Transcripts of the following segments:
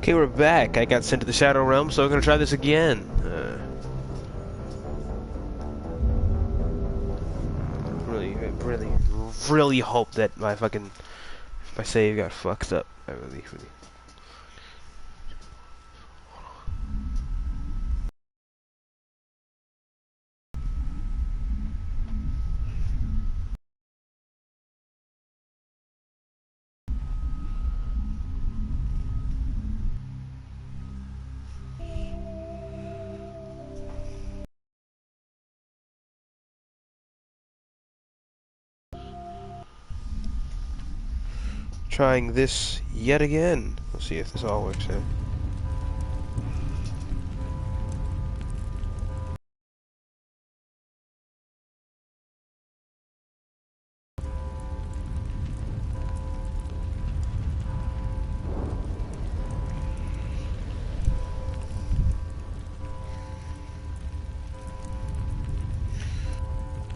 Okay, we're back. I got sent to the Shadow Realm, so we're gonna try this again. Really hope that my save got fucked up. I really. Trying this yet again. Let's see if this all works out.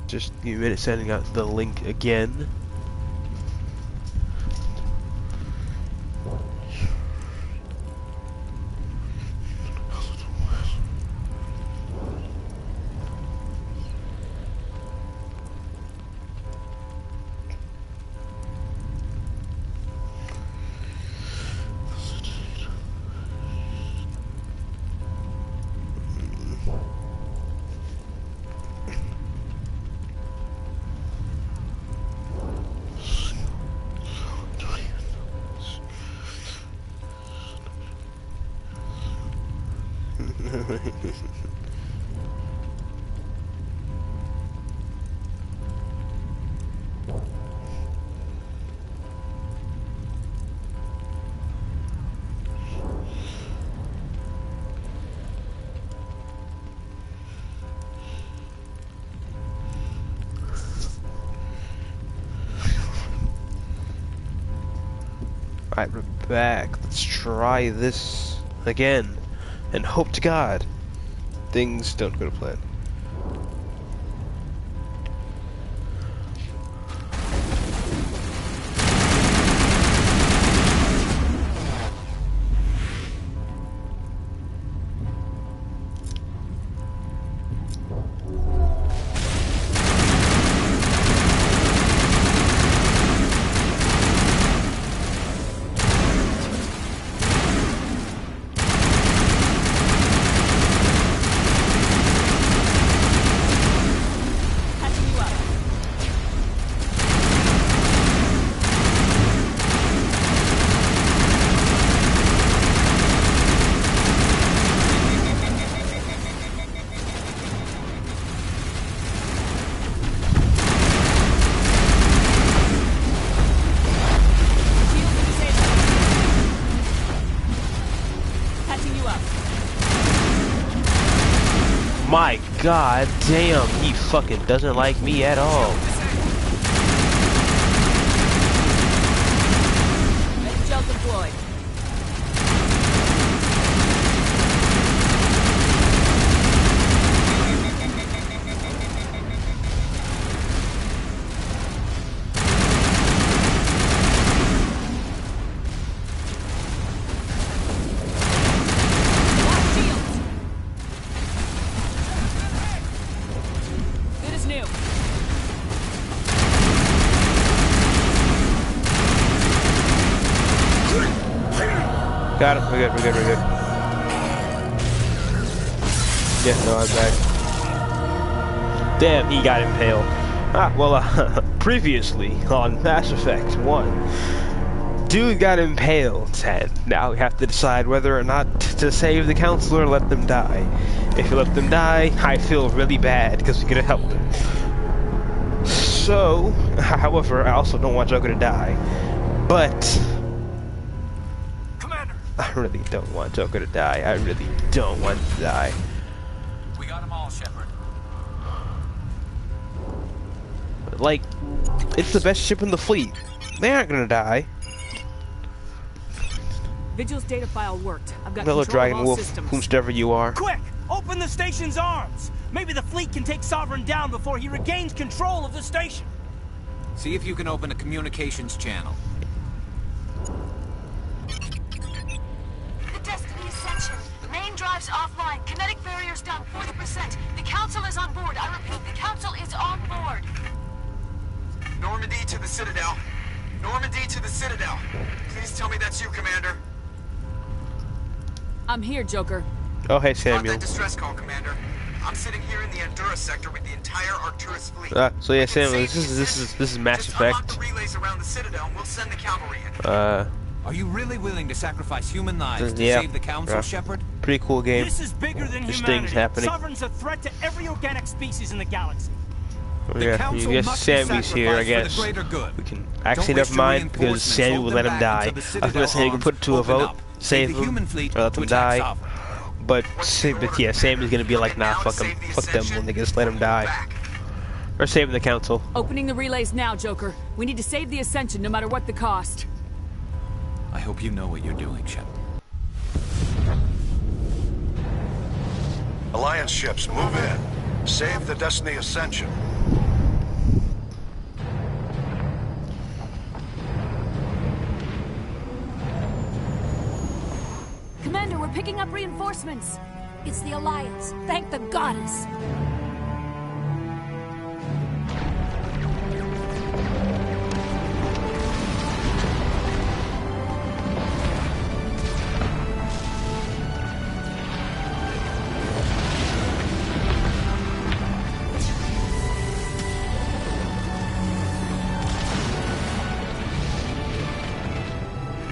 Just a minute sending out the link again. Alright, we're back. Let's try this again. And hope to God things don't go to plan. My god damn, he fucking doesn't like me at all. Gel deployed. Got him. We're good. Yeah, no, I'm back. Damn, he got impaled. Previously on Mass Effect 1, dude got impaled, and now we have to decide whether or not to save the counselor or let them die. If you let them die, I feel really bad because we're gonna help them. So, however, I also don't want Joker to die, but I really don't want Joker to die. I really don't want him to die. We got them all, Shepard. Like, it's the best ship in the fleet. They aren't gonna die. Vigil's data file worked. I've got Hello, control Dragon of all Wolf, systems. whomsoever you are. Quick! Open the station's arms! Maybe the fleet can take Sovereign down before he regains control of the station. See if you can open a communications channel. drives offline. Kinetic barriers down 40%. The Council is on board. I repeat, the Council is on board. Normandy to the Citadel. Normandy to the Citadel. Please tell me that's you, Commander. I'm here, Joker. Oh, hey, Got Samuel. that distress call, Commander. I'm sitting here in the Endura sector with the entire Arcturus fleet. So yeah, We can Samuel, save this is Mass Just unlock Effect. the relays around the Citadel and we'll send the cavalry in. Are you really willing to sacrifice human lives to Yeah. save the Council, Yeah. Shepard? Pretty cool game. This is bigger than There's humanity. things happening. Sovereign's a threat to every organic species in the galaxy. The Yeah, Council I guess must be Sammy's here, I sacrificed for guess. the greater good. We can Don't actually waste never your mind because reinforcements. Sammy Hold will them let him back die. until the I was Citadel gonna say you can arms put it to a open vote, up. save the him, human fleet or let to them attack die. Sovereign. But yeah, Sammy's gonna be like, nah, fuck them when they just let him die. Or saving the Council. Opening the relays now, Joker. We need to save the Ascension no matter what the cost. I hope you know what you're doing, Shepard. Alliance ships, move in. Save the Destiny Ascension. Commander, we're picking up reinforcements. It's the Alliance. Thank the goddess.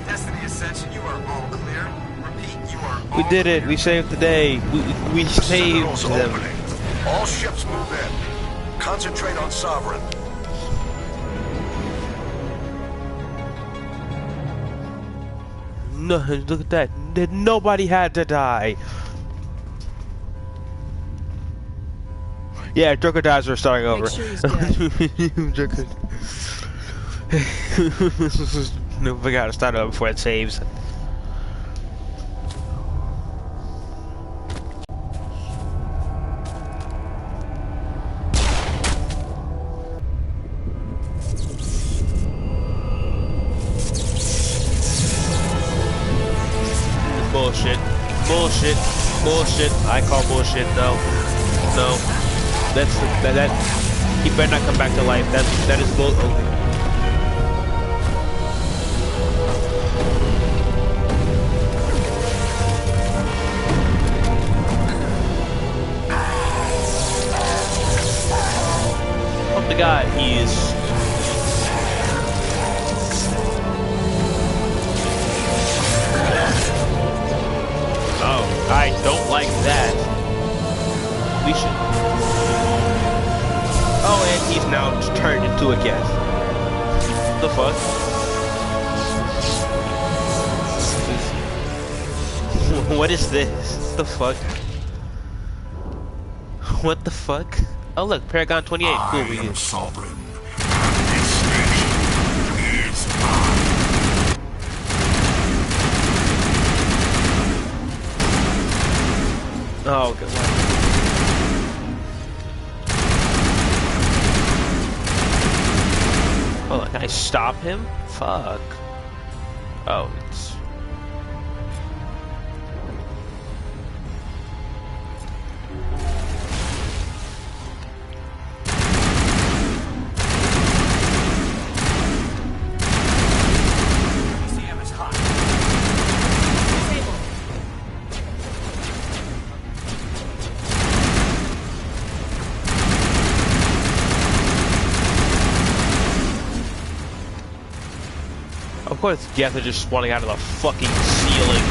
Destiny Ascension, you are all clear. Repeat, you are all We did it. clear. We saved the day. We The saved Citadel's them. opening. All ships move in. Concentrate on Sovereign. No, look at that. Nobody had to die. Yeah, Joker dies. We're starting over. Make sure he's dead. Joker. No, we gotta start over before it saves. Bullshit. Bullshit. Bullshit. I call bullshit. No. No. That. He better not come back to life. That is bull. Oh my God, he is. Oh, I don't like that. We should. Oh, and he's now turned into a cat. The fuck? What is this? The fuck? What the fuck? Oh look, Paragon 28. Cool, we get. Sovereign. Oh, good one. Hold on, can I stop him? Fuck. Oh, it's... CM is hot. Of course, Geth are just spawning out of the fucking ceiling.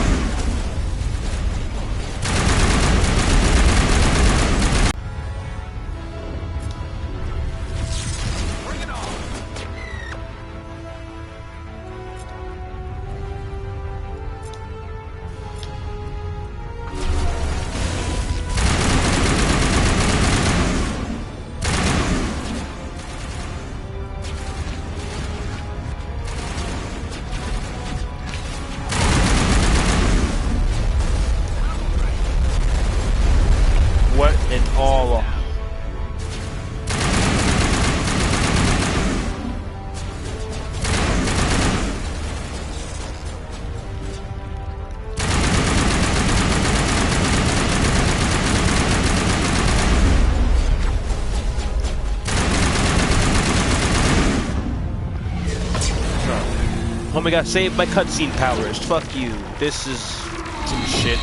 Oh my god, saved by cutscene powers. Fuck you. This is some shit.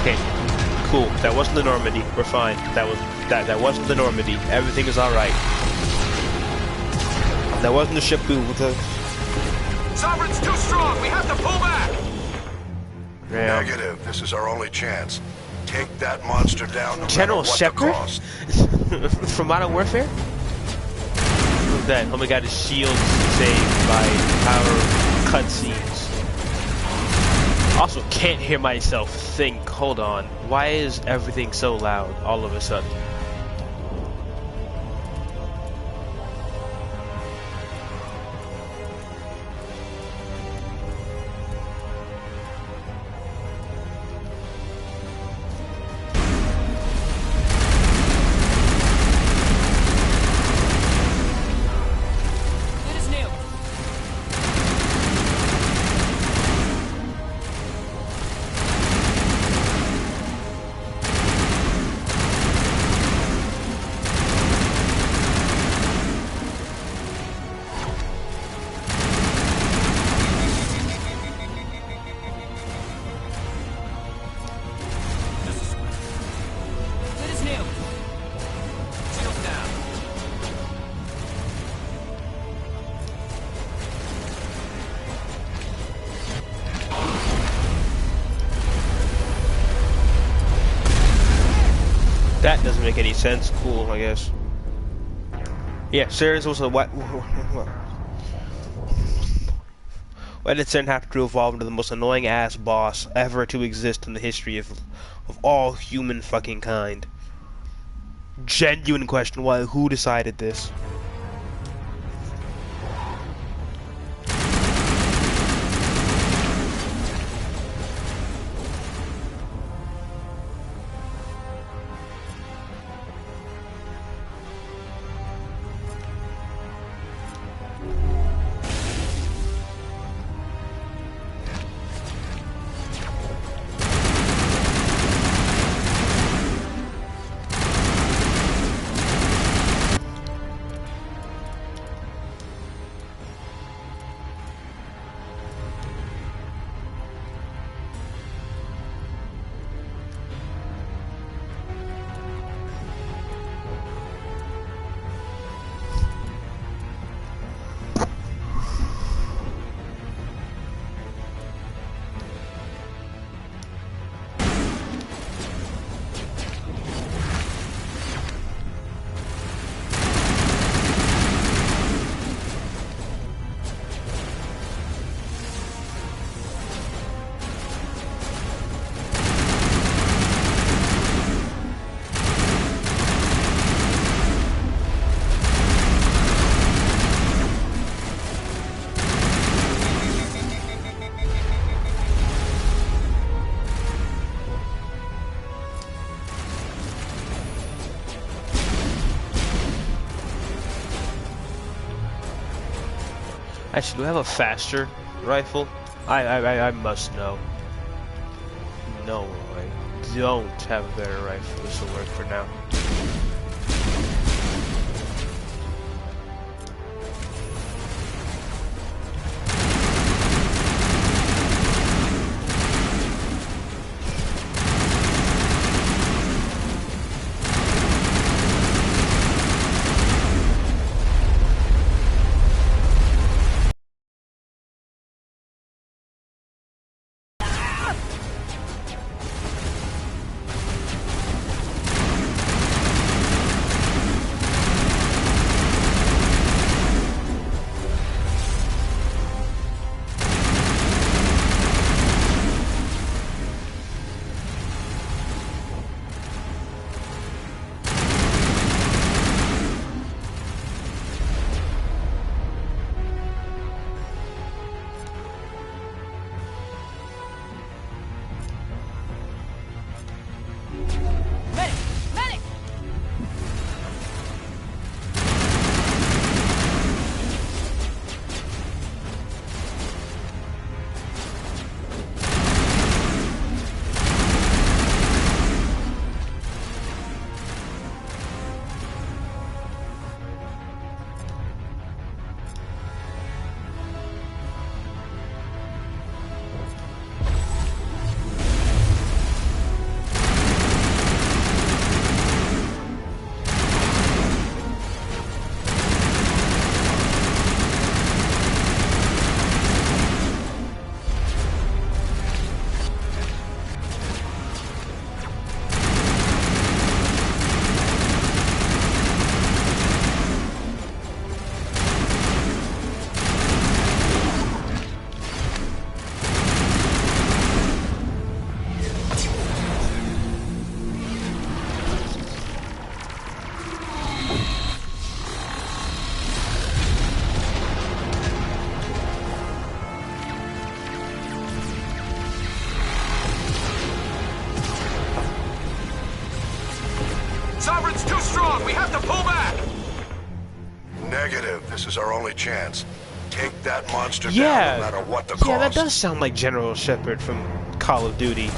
Okay, cool. That wasn't the Normandy. We're fine. That wasn't the Normandy. Everything is alright. That wasn't the ship we Sovereign's too strong. We have to pull back. Yeah. Negative. This is our only chance. Take that monster down no General matter what Shepard? the cost. From Modern Warfare? Who's that? Oh my god, his shield's saved by power cutscenes. Also, can't hear myself think. Hold on. Why is everything so loud all of a sudden? Good as new. Good as new. Shields down. That doesn't make any sense. Cool, I guess. Yeah, Ceres was a what? Why did Cern have to evolve into the most annoying ass boss ever to exist in the history of all human fucking kind? Genuine question. Why? Who decided this? Actually, do I have a faster rifle? I must know. No, I don't have a better rifle. This will work for now. Negative. This is our only chance. Take that monster Yeah. down no matter what the cost. Yeah, that does sound like General Shepard from Call of Duty.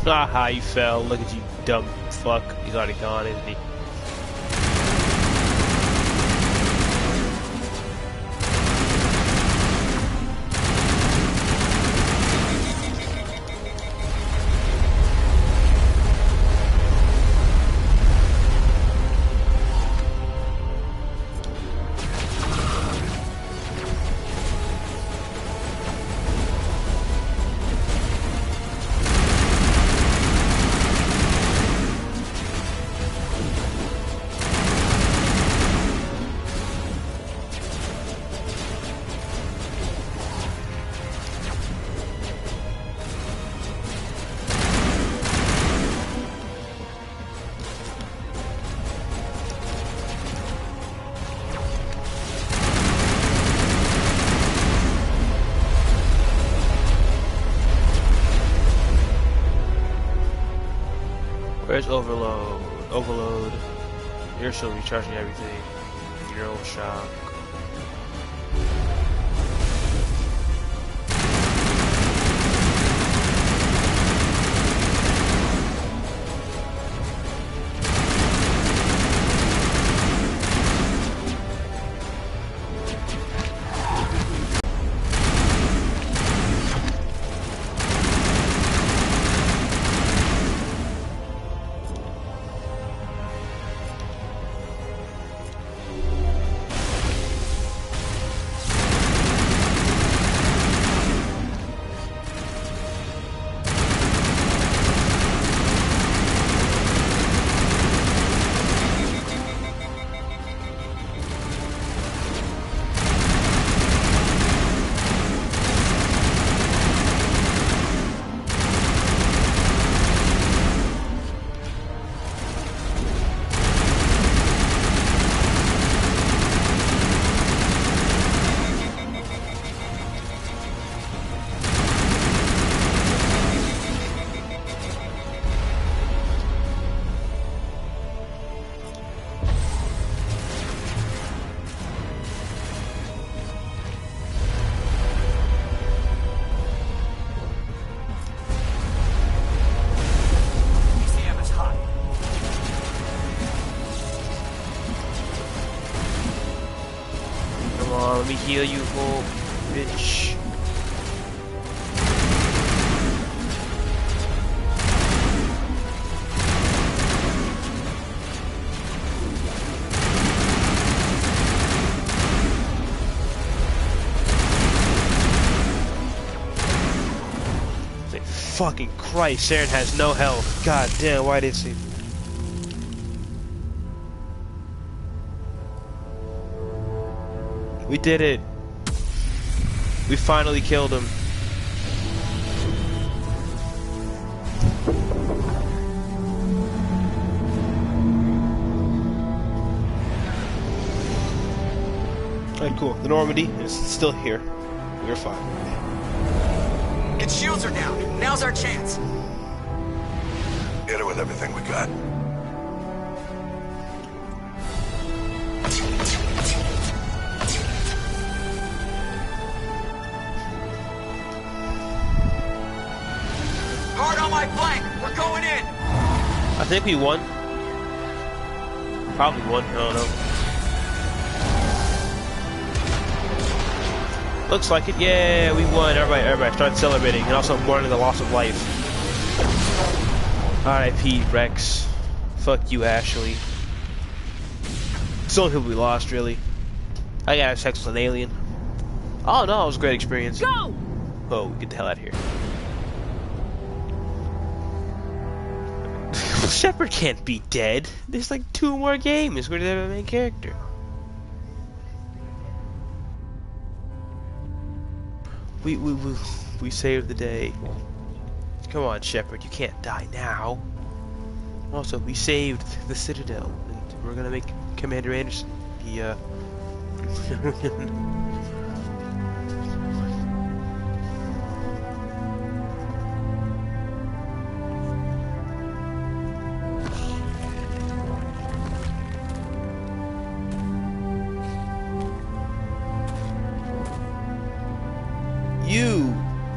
Aha, he fell. Look at you, dumb fuck. He's already gone, isn't he? Where's Overload? Overload. You're still recharging everything. Neural shock. Come on, let me heal you, whole bitch. Fucking Christ, Saren has no health. God damn, why did she? We did it. We finally killed him. Alright, cool. The Normandy is still here. We're fine. Its shields are down. Now's our chance. Hit it with everything we got. Hard on my flank. We're going in. I think we won. Probably won. I don't know. Looks like it. Yeah, we won. Everybody start celebrating and also mourning the loss of life. R.I.P. Rex. Fuck you, Ashley. It's the only people we lost, really. I got sex with an alien. Oh no, it was a great experience. Go! Oh, get the hell out of here. Shepard can't be dead. There's like 2 more games where they have a main character. We saved the day. Come on, Shepard, you can't die now. Also, we saved the Citadel, and we're gonna make Commander Anderson the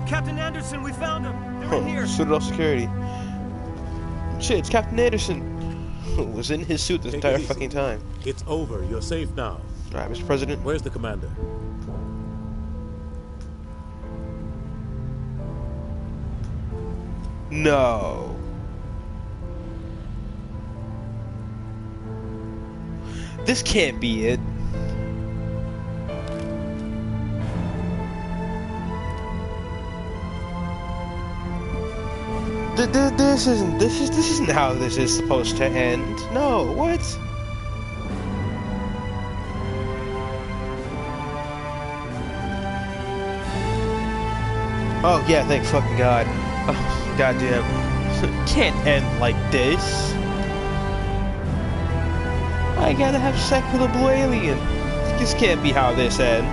Captain Anderson, we found him. They're in here. Citadel security. Shit, it's Captain Anderson. Was in his suit this entire fucking time. It's over. You're safe now. Alright, Mr. President. Where's the commander? No. This can't be it. This isn't how this is supposed to end. No, what? Oh yeah, thank fucking God. Oh, goddamn. Can't end like this. I gotta have sex with a blue alien. This can't be how this ends.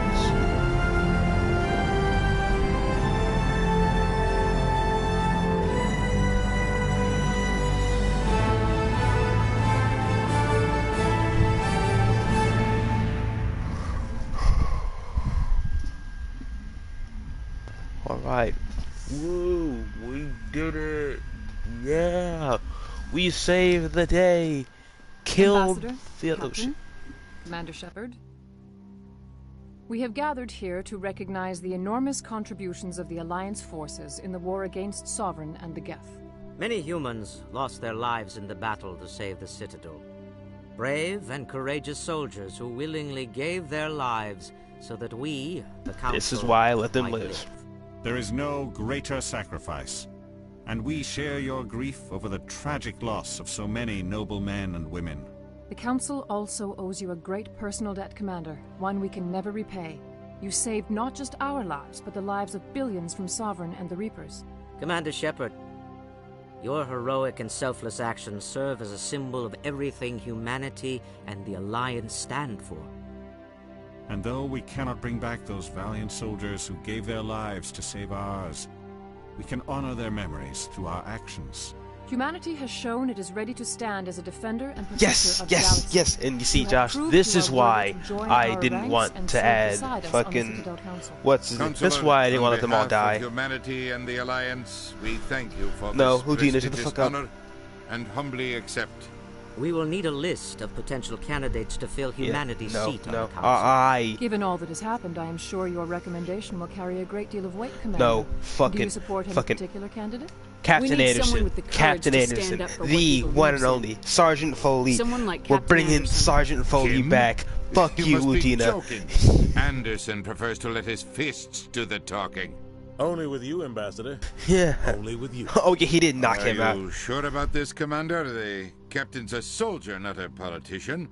Alright. Woo, we did it. Yeah. We saved the day. Killed the Captain, Commander Shepard. We have gathered here to recognize the enormous contributions of the Alliance forces in the war against Sovereign and the Geth. Many humans lost their lives in the battle to save the Citadel. Brave and courageous soldiers who willingly gave their lives so that we, the Council, this is why I let them live. There is no greater sacrifice, and we share your grief over the tragic loss of so many noble men and women. The Council also owes you a great personal debt, Commander, one we can never repay. You saved not just our lives, but the lives of billions from Sovereign and the Reapers. Commander Shepard, your heroic and selfless actions serve as a symbol of everything humanity and the Alliance stand for. And though we cannot bring back those valiant soldiers who gave their lives to save ours, we can honor their memories through our actions. Humanity has shown it is ready to stand as a defender and protector of the galaxy. Yes, and you see, Josh, this is why I didn't want to add fucking this is why I didn't want to let them all die. Humanity and the Alliance, we thank you for no, this Houdini, shut the prestigious fuck up. honor and humbly accept We will need a list of potential candidates to fill humanity's seat on the council. Given all that has happened, I am sure your recommendation will carry a great deal of weight, Commander. No, Do you support any particular candidate? Captain Anderson, Captain Anderson, the one and only Sergeant Foley. We're bringing Sergeant Foley back. Fuck you, Udina. Anderson prefers to let his fists do the talking. Only with you, Ambassador. Yeah. Only with you. Oh, yeah, he did knock him out. Are you sure about this, Commander? The captain's a soldier, not a politician.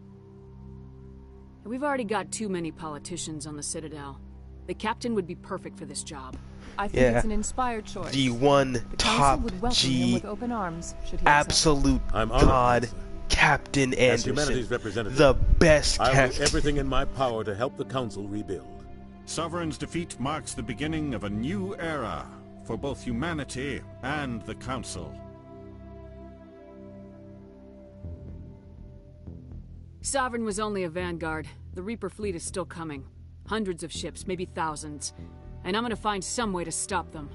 We've already got too many politicians on the Citadel. The captain would be perfect for this job. I think it's an inspired choice. The one top G, with open arms, should he absolute God, Captain Anderson, humanity's representative, the best I will captain. do everything in my power to help the Council rebuild. Sovereign's defeat marks the beginning of a new era for both humanity and the Council. Sovereign was only a vanguard. The Reaper fleet is still coming. Hundreds of ships, maybe thousands. And I'm gonna find some way to stop them.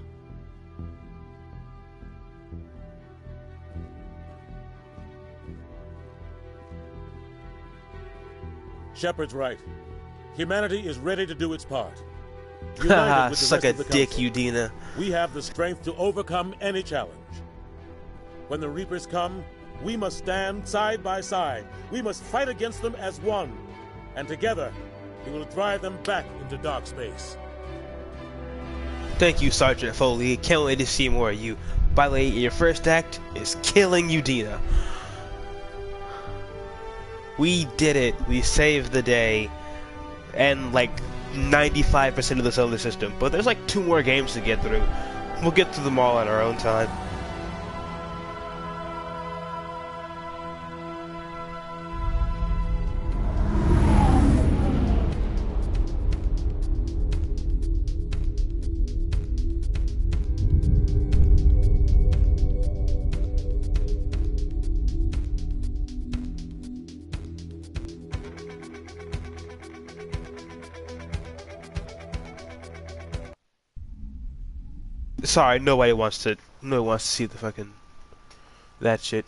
Shepard's right. Humanity is ready to do its part. Haha, suck a dick, Udina. We have the strength to overcome any challenge. When the Reapers come, we must stand side by side. We must fight against them as one. And together, we will drive them back into dark space. Thank you, Sergeant Foley. Can't wait to see more of you. By the way, your first act is killing Udina. We did it. We saved the day. And like 95% of the solar system. But there's like 2 more games to get through. We'll get through them all in our own time. Sorry, nobody wants to see the fucking that shit.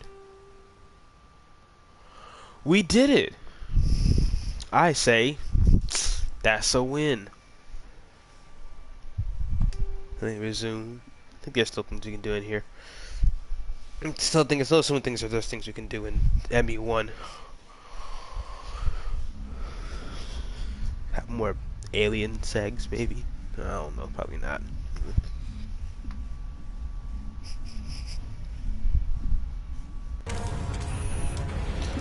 We did it. I say that's a win. Let me resume. I think there's still things we can do in here. I still think there's some things are those things we can do in ME1. Have more alien segs, maybe. I don't know, probably not.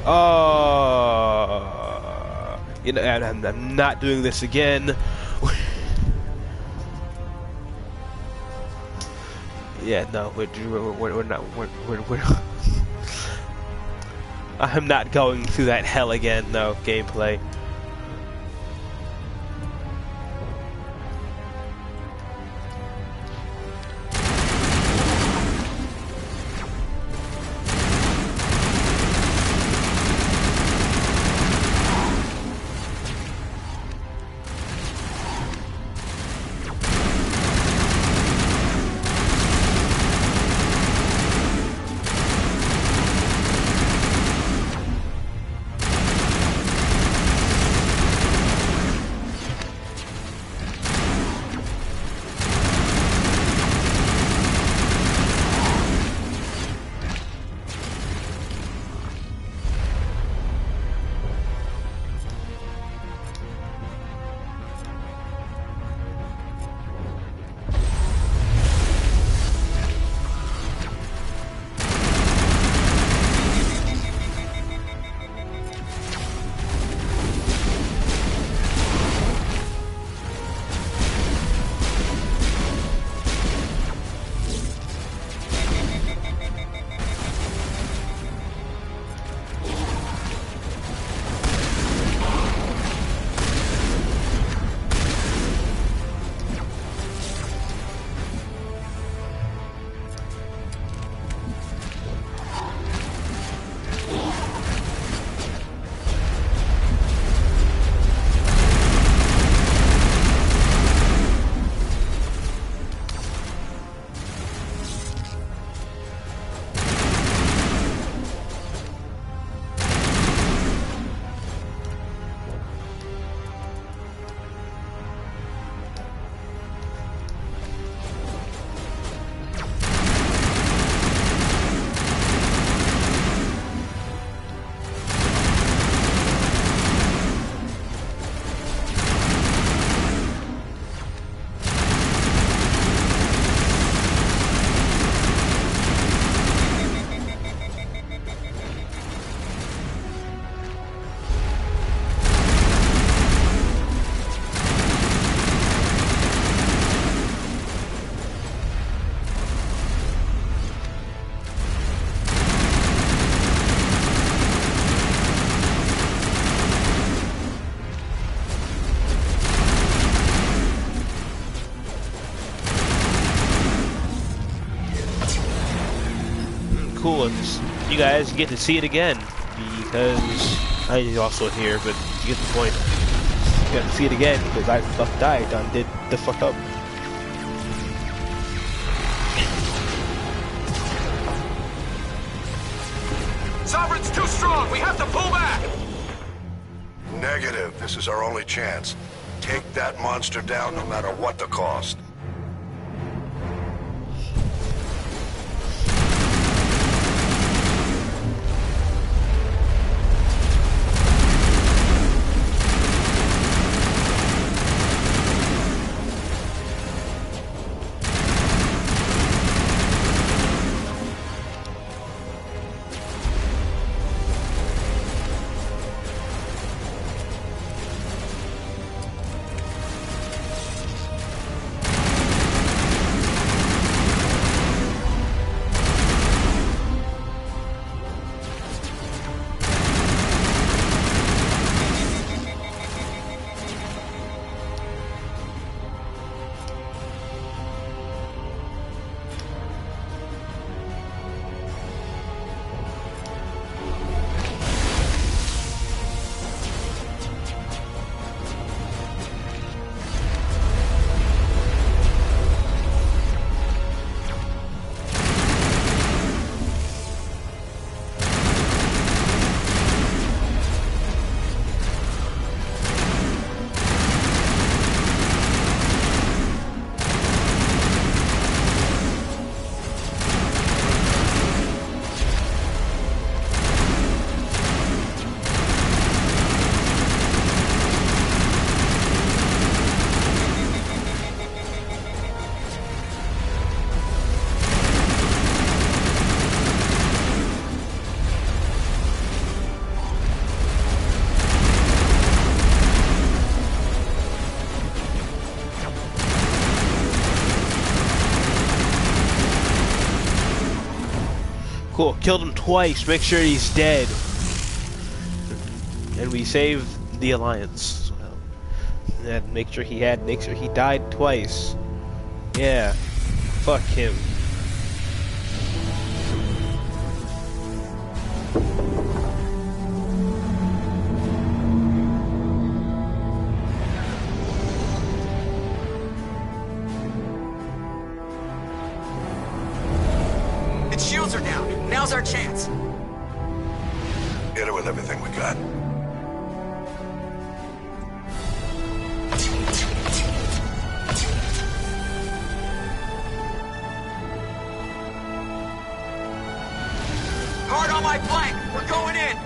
Oh, you know, and I'm not doing this again. Yeah, no, we're not. We're I'm not going through that hell again. No gameplay. cool. It's, you guys get to see it again because I also here, but you get the point. You got to see it again because I died. Done did the fuck up. Sovereign's too strong. We have to pull back. Negative. This is our only chance. Take that monster down no matter what the cost. Cool, killed him twice, make sure he's dead. And we saved the Alliance. And make sure he died twice. Yeah, fuck him. Its shields are down. Now's our chance. Hit it with everything we got. Hard on my flank. We're going in.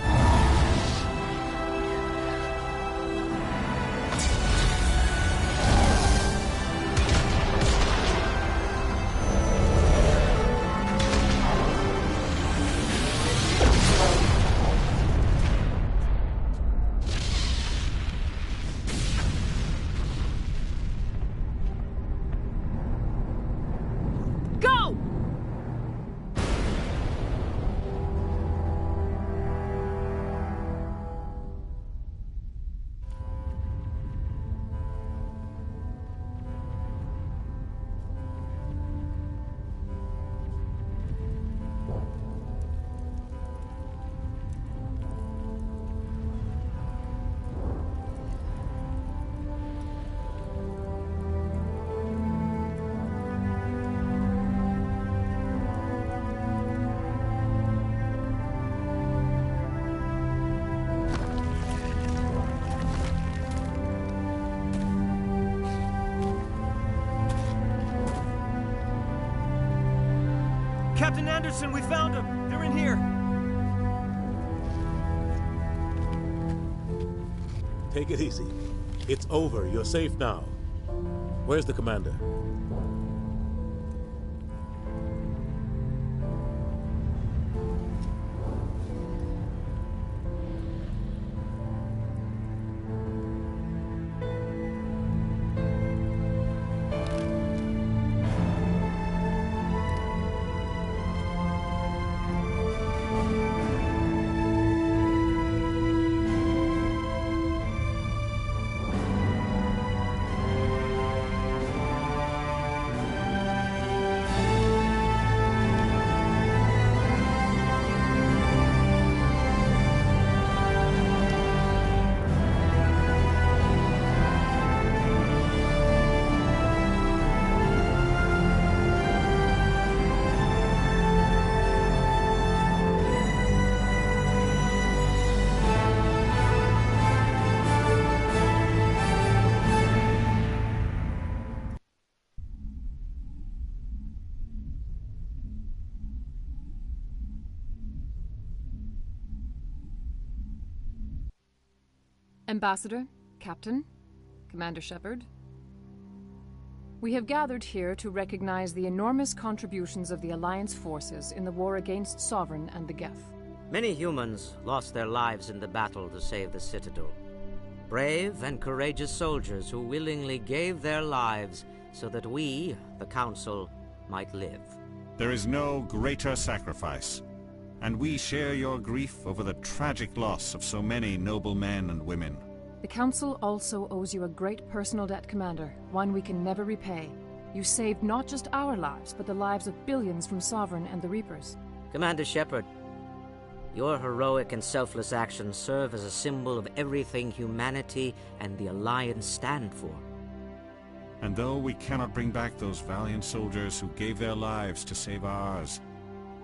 Captain Anderson, we found them. They're in here. Take it easy. It's over. You're safe now. Where's the commander? Ambassador, Captain, Commander Shepard. We have gathered here to recognize the enormous contributions of the Alliance forces in the war against Sovereign and the Geth. Many humans lost their lives in the battle to save the Citadel. Brave and courageous soldiers who willingly gave their lives so that we, the Council, might live. There is no greater sacrifice, and we share your grief over the tragic loss of so many noble men and women. The Council also owes you a great personal debt, Commander, one we can never repay. You saved not just our lives, but the lives of billions from Sovereign and the Reapers. Commander Shepard, your heroic and selfless actions serve as a symbol of everything humanity and the Alliance stand for. And though we cannot bring back those valiant soldiers who gave their lives to save ours,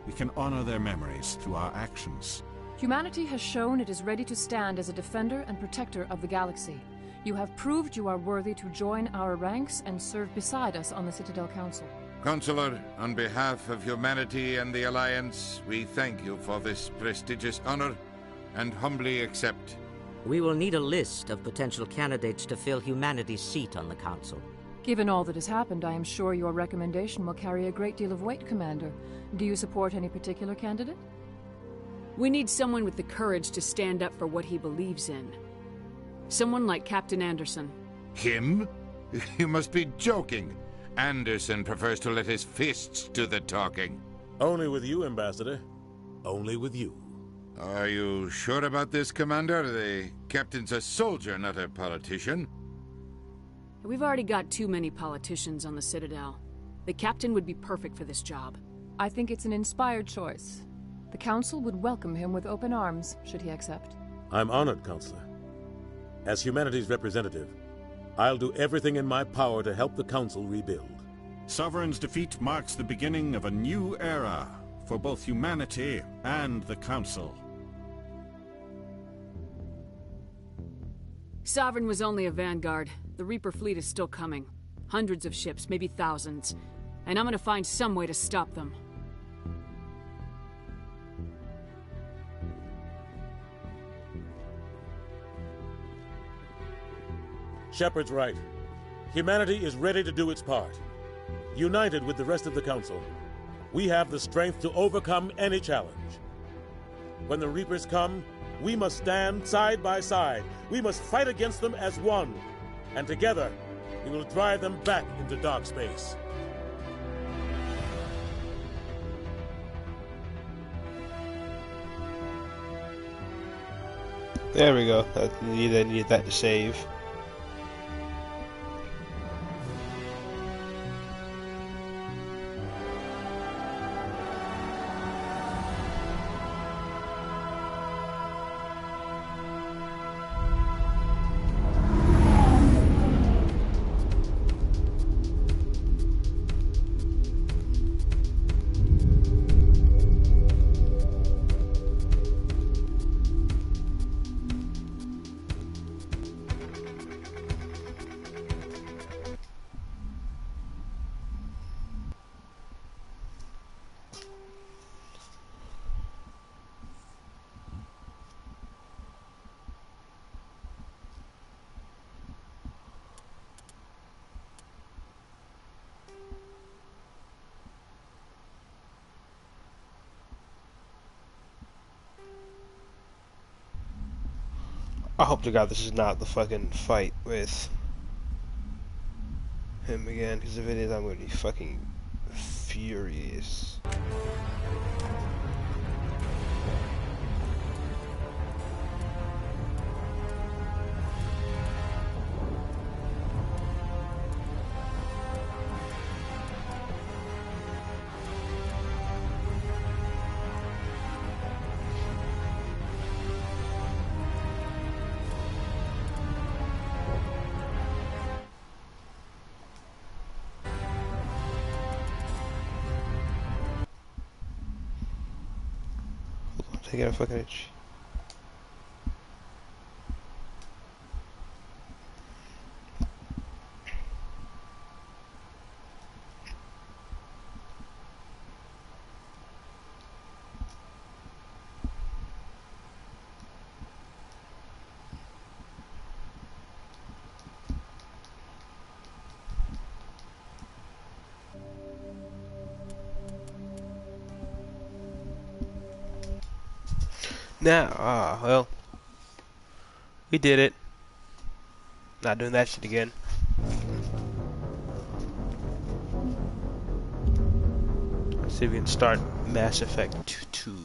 we can honor their memories through our actions. Humanity has shown it is ready to stand as a defender and protector of the galaxy. You have proved you are worthy to join our ranks and serve beside us on the Citadel Council. Consular, on behalf of humanity and the Alliance, we thank you for this prestigious honor and humbly accept. We will need a list of potential candidates to fill humanity's seat on the Council. Given all that has happened, I am sure your recommendation will carry a great deal of weight, Commander. Do you support any particular candidate? We need someone with the courage to stand up for what he believes in. Someone like Captain Anderson. Him? You must be joking. Anderson prefers to let his fists do the talking. Only with you, Ambassador. Only with you. Are you sure about this, Commander? The captain's a soldier, not a politician. We've already got too many politicians on the Citadel. The captain would be perfect for this job. I think it's an inspired choice. The Council would welcome him with open arms, should he accept. I'm honored, Counselor. As humanity's representative, I'll do everything in my power to help the Council rebuild. Sovereign's defeat marks the beginning of a new era for both humanity and the Council. Sovereign was only a vanguard. The Reaper fleet is still coming. Hundreds of ships, maybe thousands. And I'm gonna find some way to stop them. Shepard's right. Humanity is ready to do its part. United with the rest of the Council, we have the strength to overcome any challenge. When the Reapers come, we must stand side by side. We must fight against them as one. And together, we will drive them back into dark space. There we go. I needed that to save. I hope to God this is not the fucking fight with him again, because if it is, I'm gonna be fucking furious. Take out a fucking itch. Now, well, we did it. Not doing that shit again. Let's see if we can start Mass Effect 2.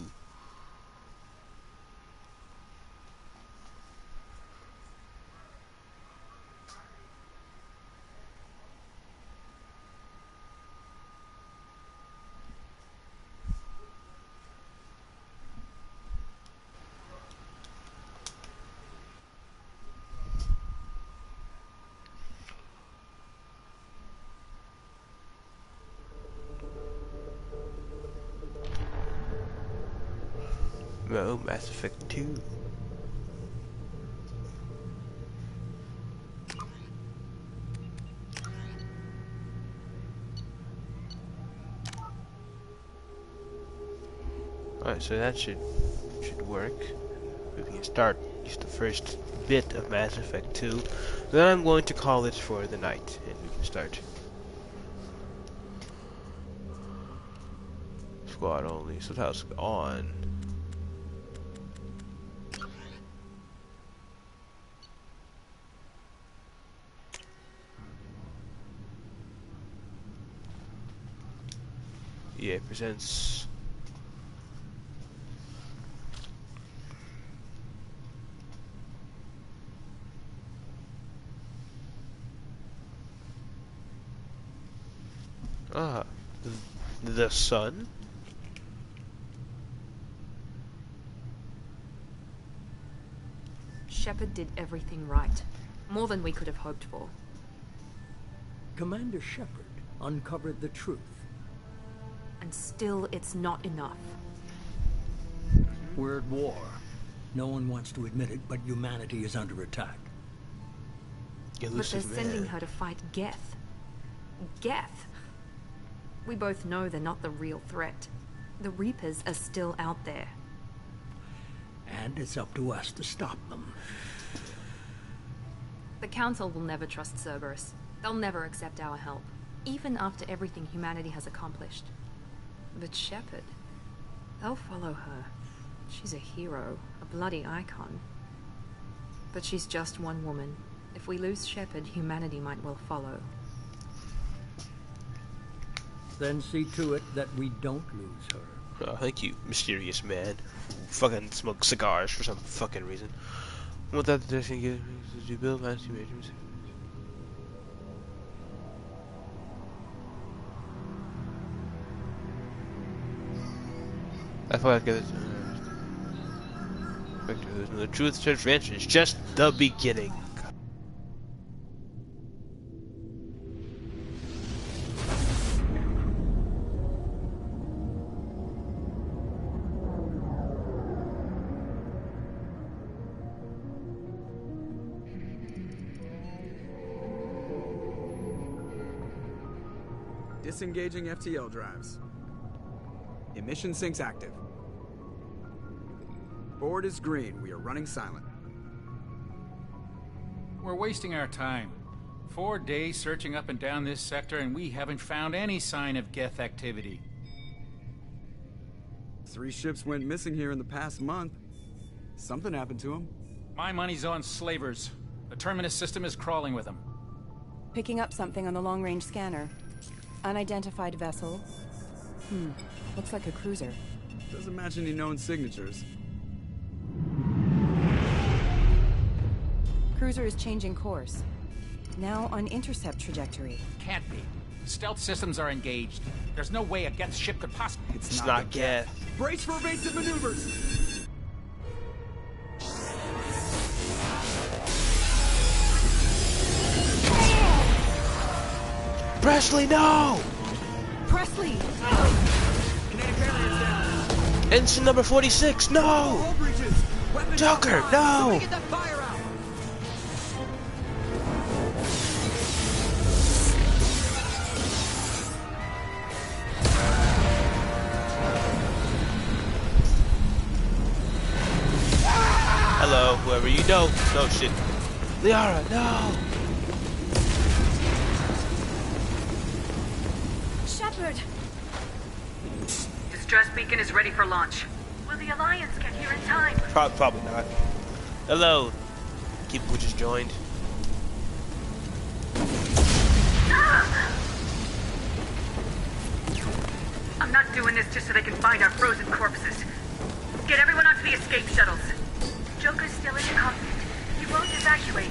Well, Mass Effect 2. Alright, so that should work. We can start just the first bit of Mass Effect 2. Then I'm going to call it for the night, and we can start. Squad only, so that's on. EA presents The Sun? Shepard did everything right. More than we could have hoped for. Commander Shepard uncovered the truth. And still, it's not enough. We're at war. No one wants to admit it, but humanity is under attack. But they're sending her to fight Geth. Geth! We both know they're not the real threat. The Reapers are still out there. And it's up to us to stop them. The Council will never trust Cerberus. They'll never accept our help, even after everything humanity has accomplished. But Shepard, they'll follow her. She's a hero, a bloody icon. But she's just one woman. If we lose Shepard, humanity might well follow. Then see to it that we don't lose her. Oh, thank you, mysterious man who fucking smokes cigars for some fucking reason. What that the thing is, did you build fancy measurements? I thought I'd get it. The truth search ranch is just the beginning. Disengaging FTL drives. Emission sinks active. Board is green. We are running silent. We're wasting our time. 4 days searching up and down this sector, and we haven't found any sign of Geth activity. 3 ships went missing here in the past month. Something happened to them. My money's on slavers. The Terminus system is crawling with them. Picking up something on the long-range scanner. Unidentified vessel. Looks like a cruiser. Doesn't match any known signatures. Cruiser is changing course. Now on intercept trajectory. Can't be. Stealth systems are engaged. There's no way a Geth ship could possibly... It's not Geth. Brace for evasive maneuvers! Presley, no! Presley! Ensign number 46, no! Joker, no! Hello, whoever you know. No shit. Liara, no! Shepard! Distress beacon is ready for launch. We'll the Alliance get here in time? Probably not. Hello. People just joined. I'm not doing this just so they can find our frozen corpses. Get everyone onto the escape shuttles. Joker's still in the cockpit. He won't evacuate.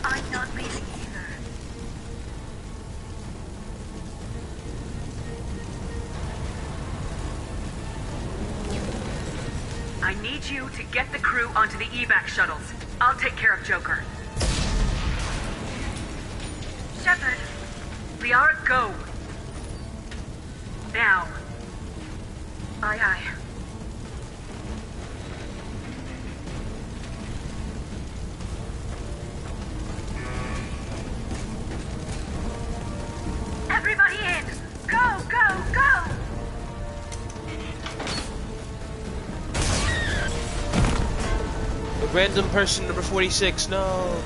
I'm not leaving either. I need you to get the crew onto the evac shuttles. I'll take care of Joker. Shepard. Liara, go. Now. Aye, aye. Everybody in! Go, go, go! Random person number 46, no.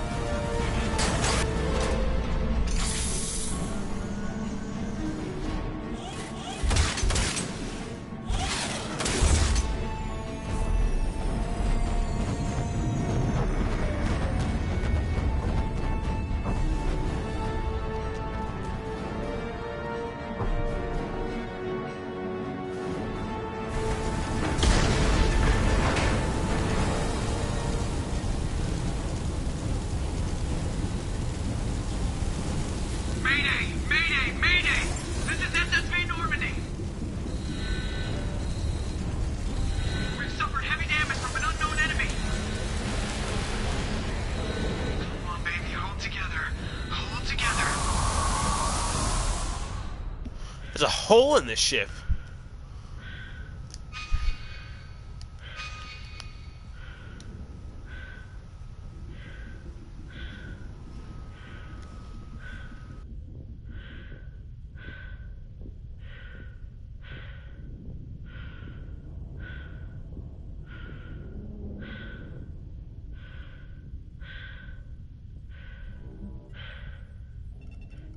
There's a hole in this ship.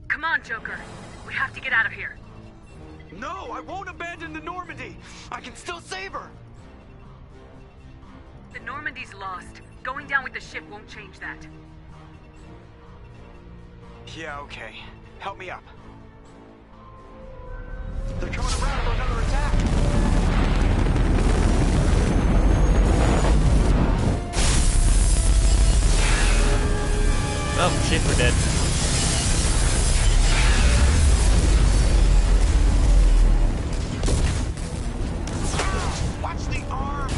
Come on, Joker. We have to get out of here. No, I won't abandon the Normandy. I can still save her. The Normandy's lost. Going down with the ship won't change that. Yeah, okay. Help me up. They're coming around for another attack. Oh, shit, we're dead. Watch the arm!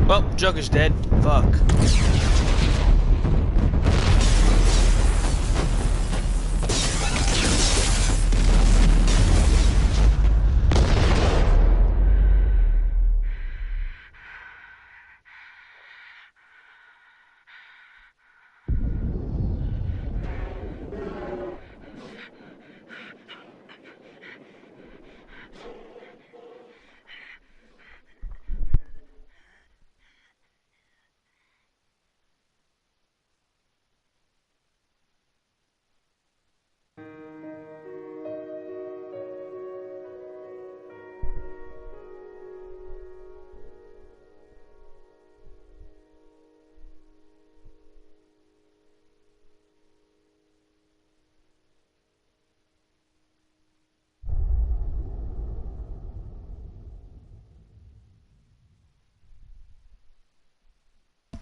Well, Joker's dead. Fuck.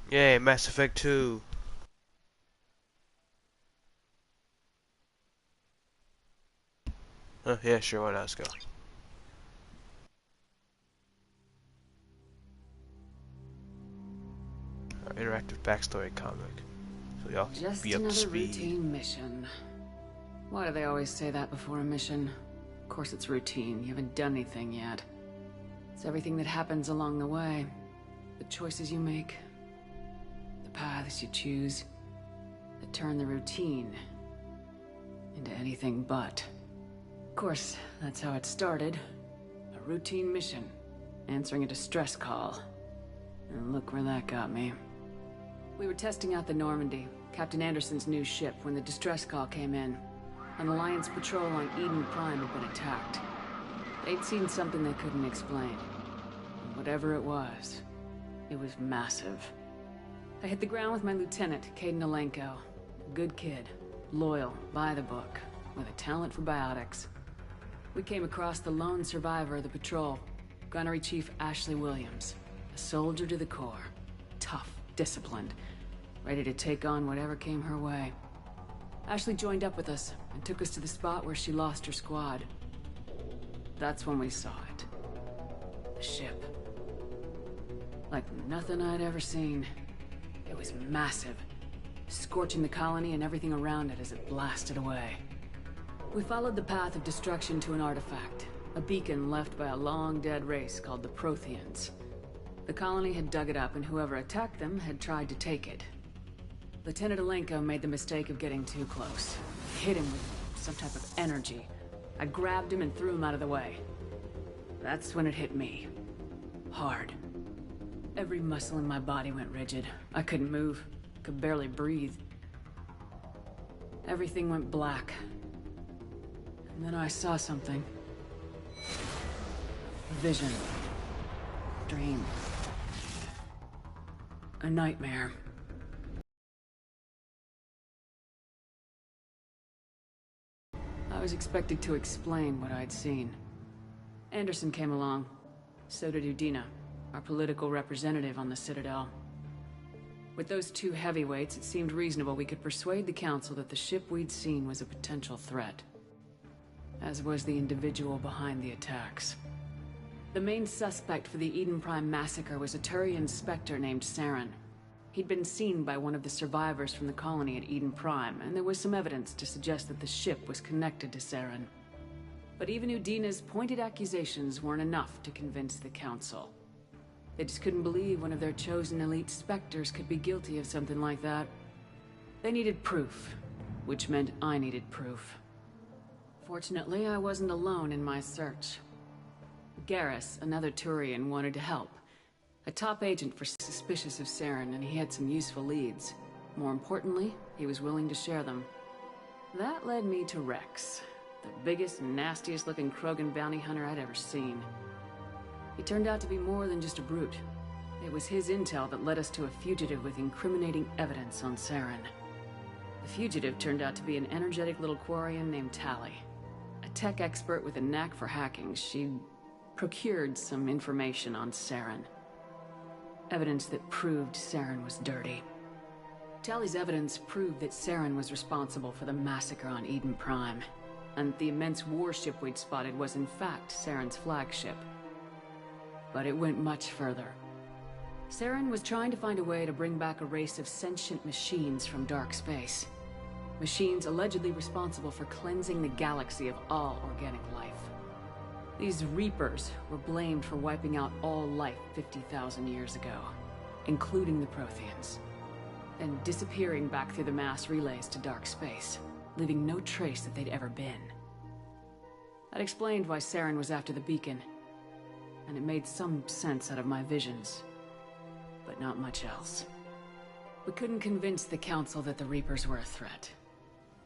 Yay, Mass Effect 2. Yeah, sure, why not? Let's go. Interactive backstory comic. So y'all can Just be up to another speed. routine mission. Why do they always say that before a mission? Of course it's routine. You haven't done anything yet. It's everything that happens along the way. The choices you make. The paths you choose that turn the routine into anything but. Of course, that's how it started. A routine mission, answering a distress call. And look where that got me. We were testing out the Normandy, Captain Anderson's new ship, when the distress call came in. An Alliance patrol on Eden Prime had been attacked. They'd seen something they couldn't explain. And whatever it was massive. I hit the ground with my lieutenant, Kaidan Alenko. A good kid, loyal, by the book, with a talent for biotics. We came across the lone survivor of the patrol, Gunnery Chief Ashley Williams. A soldier to the core. Tough, disciplined, ready to take on whatever came her way. Ashley joined up with us and took us to the spot where she lost her squad. That's when we saw it. The ship. Like nothing I'd ever seen. It was massive, scorching the colony and everything around it as it blasted away. We followed the path of destruction to an artifact, a beacon left by a long-dead race called the Protheans. The colony had dug it up, and whoever attacked them had tried to take it. Lieutenant Alenko made the mistake of getting too close. Hit him with some type of energy. I grabbed him and threw him out of the way. That's when it hit me. Hard. Every muscle in my body went rigid. I couldn't move. Could barely breathe. Everything went black. And then I saw something. A vision. Dream. A nightmare. I was expected to explain what I'd seen. Anderson came along. So did Udina, our political representative on the Citadel. With those two heavyweights, it seemed reasonable we could persuade the Council that the ship we'd seen was a potential threat. As was the individual behind the attacks. The main suspect for the Eden Prime massacre was a Turian Spectre named Saren. He'd been seen by one of the survivors from the colony at Eden Prime, and there was some evidence to suggest that the ship was connected to Saren. But even Udina's pointed accusations weren't enough to convince the Council. They just couldn't believe one of their chosen elite Spectres could be guilty of something like that. They needed proof, which meant I needed proof. Fortunately, I wasn't alone in my search. Garrus, another Turian, wanted to help. A top agent for suspicious of Saren, and he had some useful leads. More importantly, he was willing to share them. That led me to Rex, the biggest and nastiest looking Krogan bounty hunter I'd ever seen. He turned out to be more than just a brute. It was his intel that led us to a fugitive with incriminating evidence on Saren. The fugitive turned out to be an energetic little Quarian named Tali. A tech expert with a knack for hacking, she'd procured some information on Saren. Evidence that proved Saren was dirty. Tali's evidence proved that Saren was responsible for the massacre on Eden Prime, and the immense warship we'd spotted was in fact Saren's flagship. But it went much further. Saren was trying to find a way to bring back a race of sentient machines from dark space. Machines allegedly responsible for cleansing the galaxy of all organic life. These Reapers were blamed for wiping out all life 50,000 years ago, including the Protheans, and disappearing back through the mass relays to dark space, leaving no trace that they'd ever been. That explained why Saren was after the beacon, and it made some sense out of my visions, but not much else. We couldn't convince the Council that the Reapers were a threat,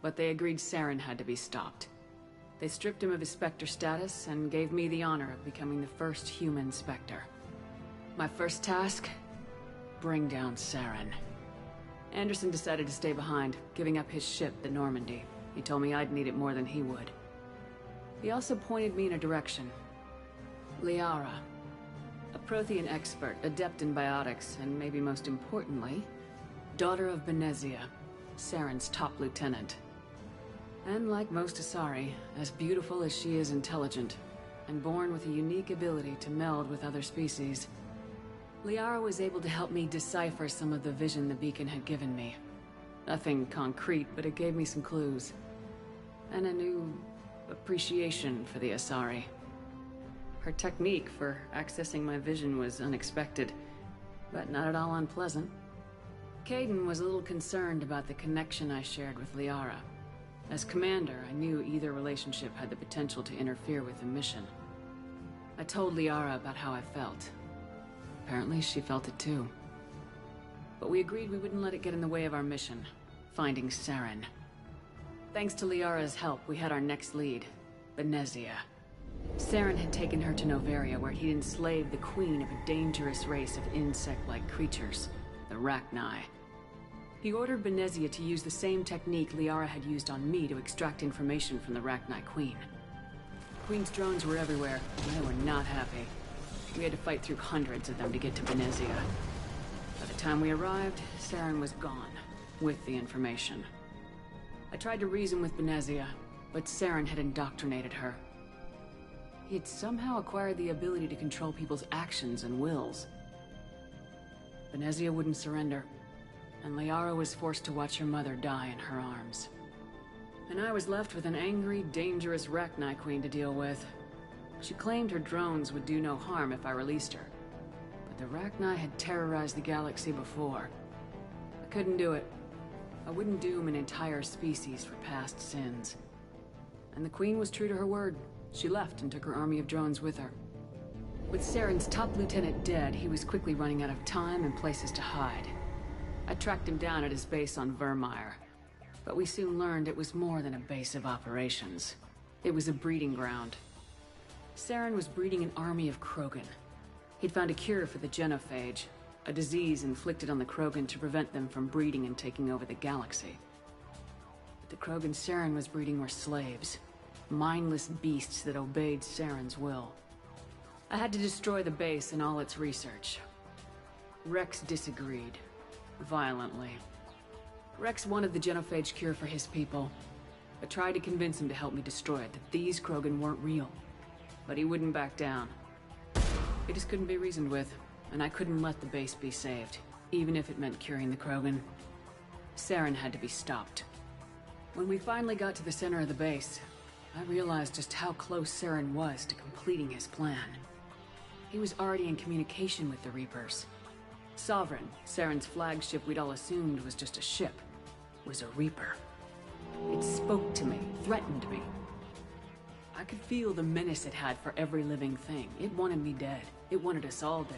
but they agreed Saren had to be stopped. They stripped him of his Spectre status and gave me the honor of becoming the first human Spectre. My first task? Bring down Saren. Anderson decided to stay behind, giving up his ship, the Normandy. He told me I'd need it more than he would. He also pointed me in a direction. Liara. A Prothean expert, adept in biotics, and maybe most importantly, daughter of Benezia, Saren's top lieutenant. And like most Asari, as beautiful as she is intelligent, and born with a unique ability to meld with other species, Liara was able to help me decipher some of the vision the beacon had given me. Nothing concrete, but it gave me some clues. And a new appreciation for the Asari. Her technique for accessing my vision was unexpected, but not at all unpleasant. Kaidan was a little concerned about the connection I shared with Liara. As commander, I knew either relationship had the potential to interfere with the mission. I told Liara about how I felt. Apparently, she felt it too. But we agreed we wouldn't let it get in the way of our mission, finding Saren. Thanks to Liara's help, we had our next lead, Benezia. Saren had taken her to Noveria, where he'd enslaved the queen of a dangerous race of insect-like creatures, the Rachni. He ordered Benezia to use the same technique Liara had used on me to extract information from the Rachni Queen. The Queen's drones were everywhere, and they were not happy. We had to fight through hundreds of them to get to Benezia. By the time we arrived, Saren was gone, with the information. I tried to reason with Benezia, but Saren had indoctrinated her. He had somehow acquired the ability to control people's actions and wills. Benezia wouldn't surrender, and Liara was forced to watch her mother die in her arms. And I was left with an angry, dangerous Rachni Queen to deal with. She claimed her drones would do no harm if I released her. But the Rachni had terrorized the galaxy before. I couldn't do it. I wouldn't doom an entire species for past sins. And the Queen was true to her word. She left and took her army of drones with her. With Saren's top lieutenant dead, he was quickly running out of time and places to hide. I tracked him down at his base on Vermeer, but we soon learned it was more than a base of operations. It was a breeding ground. Saren was breeding an army of Krogan. He'd found a cure for the genophage, a disease inflicted on the Krogan to prevent them from breeding and taking over the galaxy. But the Krogan Saren was breeding were slaves. Mindless beasts that obeyed Saren's will. I had to destroy the base and all its research. Rex disagreed. Violently. Rex wanted the genophage cure for his people. I tried to convince him to help me destroy it, that these Krogan weren't real. But he wouldn't back down. He just couldn't be reasoned with, and I couldn't let the base be saved, even if it meant curing the Krogan. Saren had to be stopped. When we finally got to the center of the base, I realized just how close Saren was to completing his plan. He was already in communication with the Reapers. Sovereign, Saren's flagship we'd all assumed was just a ship, was a Reaper. It spoke to me, threatened me. I could feel the menace it had for every living thing. It wanted me dead. It wanted us all dead.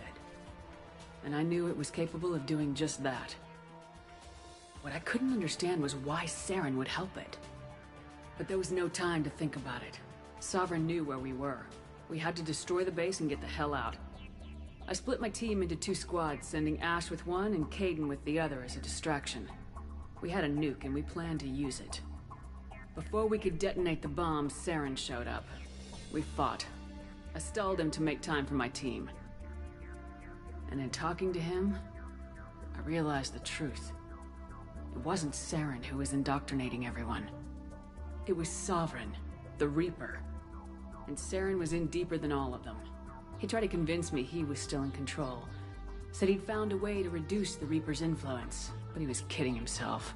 And I knew it was capable of doing just that. What I couldn't understand was why Saren would help it. But there was no time to think about it. Sovereign knew where we were. We had to destroy the base and get the hell out. I split my team into 2 squads, sending Ash with one and Kaidan with the other as a distraction. We had a nuke and we planned to use it. Before we could detonate the bomb, Saren showed up. We fought. I stalled him to make time for my team. And in talking to him, I realized the truth. It wasn't Saren who was indoctrinating everyone. It was Sovereign, the Reaper. And Saren was in deeper than all of them. He tried to convince me he was still in control. Said he'd found a way to reduce the Reaper's influence, but he was kidding himself.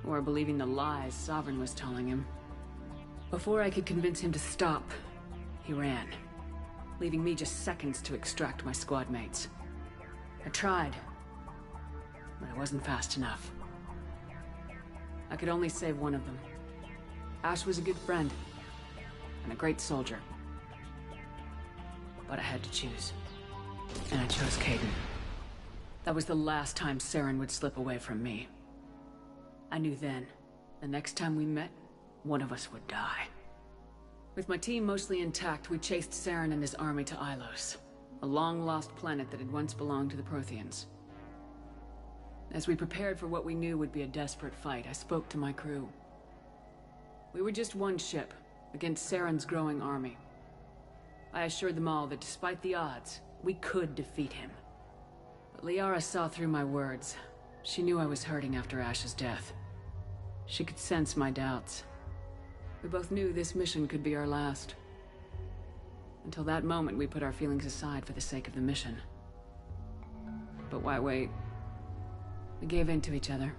Or believing the lies Sovereign was telling him. Before I could convince him to stop, he ran, leaving me just seconds to extract my squad mates. I tried, but I wasn't fast enough. I could only save one of them. Ash was a good friend, and a great soldier. But I had to choose. And I chose Kaidan. That was the last time Saren would slip away from me. I knew then, the next time we met, one of us would die. With my team mostly intact, we chased Saren and his army to Ilos, a long-lost planet that had once belonged to the Protheans. As we prepared for what we knew would be a desperate fight, I spoke to my crew. We were just one ship, against Saren's growing army. I assured them all that despite the odds, we could defeat him. But Liara saw through my words. She knew I was hurting after Ash's death. She could sense my doubts. We both knew this mission could be our last. Until that moment, we put our feelings aside for the sake of the mission. But why wait? We gave in to each other.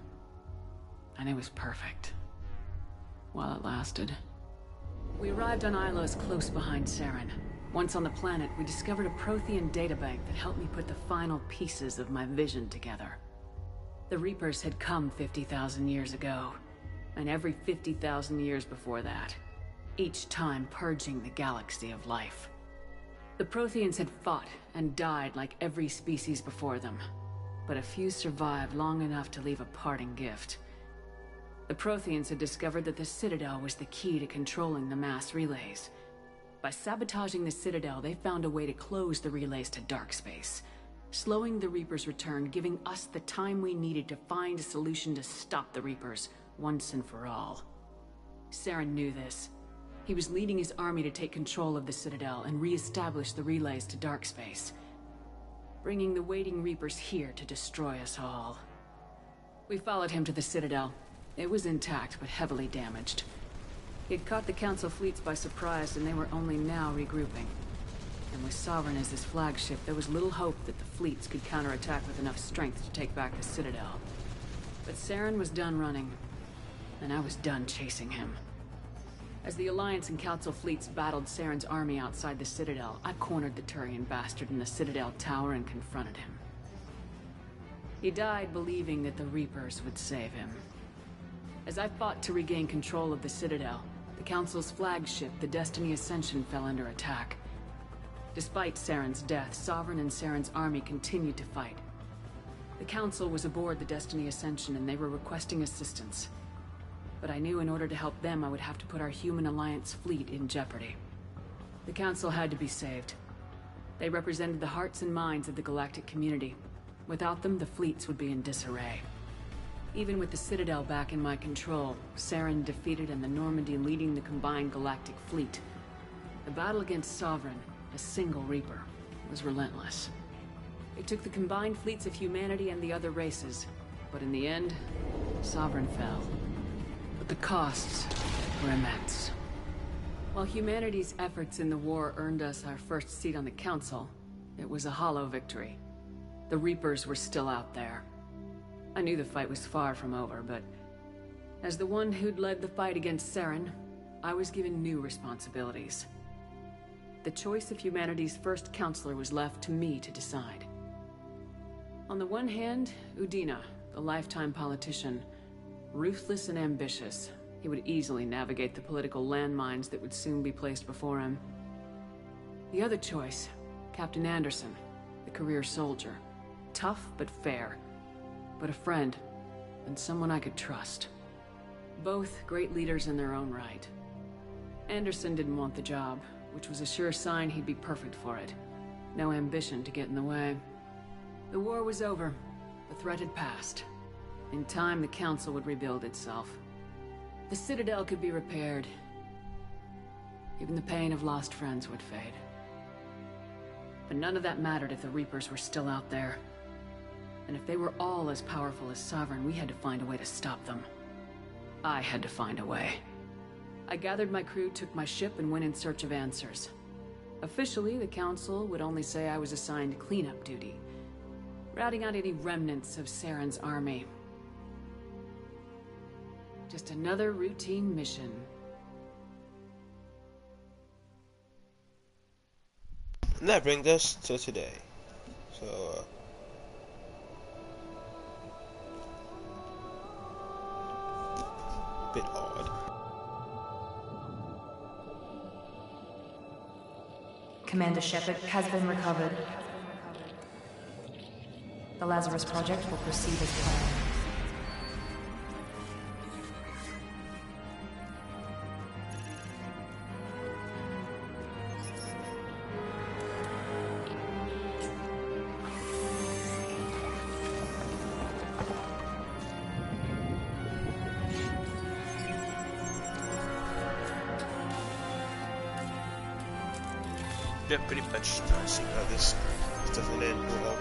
And it was perfect. While it lasted. We arrived on Ilos close behind Saren. Once on the planet, we discovered a Prothean databank that helped me put the final pieces of my vision together. The Reapers had come 50,000 years ago, and every 50,000 years before that, each time purging the galaxy of life. The Protheans had fought and died like every species before them, but a few survived long enough to leave a parting gift. The Protheans had discovered that the Citadel was the key to controlling the mass relays. By sabotaging the Citadel, they found a way to close the relays to dark space, slowing the Reapers' return, giving us the time we needed to find a solution to stop the Reapers once and for all. Saren knew this. He was leading his army to take control of the Citadel and re-establish the relays to dark space, bringing the waiting Reapers here to destroy us all. We followed him to the Citadel. It was intact, but heavily damaged. He had caught the Council fleets by surprise, and they were only now regrouping. And with Sovereign as his flagship, there was little hope that the fleets could counterattack with enough strength to take back the Citadel. But Saren was done running, and I was done chasing him. As the Alliance and Council fleets battled Saren's army outside the Citadel, I cornered the Turian bastard in the Citadel tower and confronted him. He died believing that the Reapers would save him. As I fought to regain control of the Citadel, the Council's flagship, the Destiny Ascension, fell under attack. Despite Saren's death, Sovereign and Saren's army continued to fight. The Council was aboard the Destiny Ascension and they were requesting assistance. But I knew in order to help them, I would have to put our human Alliance fleet in jeopardy. The Council had to be saved. They represented the hearts and minds of the galactic community. Without them, the fleets would be in disarray. Even with the Citadel back in my control, Saren defeated and the Normandy leading the combined galactic fleet, the battle against Sovereign, a single Reaper, was relentless. It took the combined fleets of humanity and the other races, but in the end, Sovereign fell. But the costs were immense. While humanity's efforts in the war earned us our first seat on the Council, it was a hollow victory. The Reapers were still out there. I knew the fight was far from over, but as the one who'd led the fight against Saren, I was given new responsibilities. The choice of humanity's first counselor was left to me to decide. On the one hand, Udina, the lifetime politician, ruthless and ambitious. He would easily navigate the political landmines that would soon be placed before him. The other choice, Captain Anderson, the career soldier. Tough but fair, but a friend, and someone I could trust. Both great leaders in their own right. Anderson didn't want the job, which was a sure sign he'd be perfect for it. No ambition to get in the way. The war was over. The threat had passed. In time, the Council would rebuild itself. The Citadel could be repaired. Even the pain of lost friends would fade. But none of that mattered if the Reapers were still out there. And if they were all as powerful as Sovereign, we had to find a way to stop them. I had to find a way. I gathered my crew, took my ship, and went in search of answers. Officially, the Council would only say I was assigned cleanup duty, routing out any remnants of Saren's army. Just another routine mission. And that brings us to today. So, bit odd. Commander Shepard has been recovered. The Lazarus Project will proceed as planned. Yeah, pretty much see how this doesn't end well.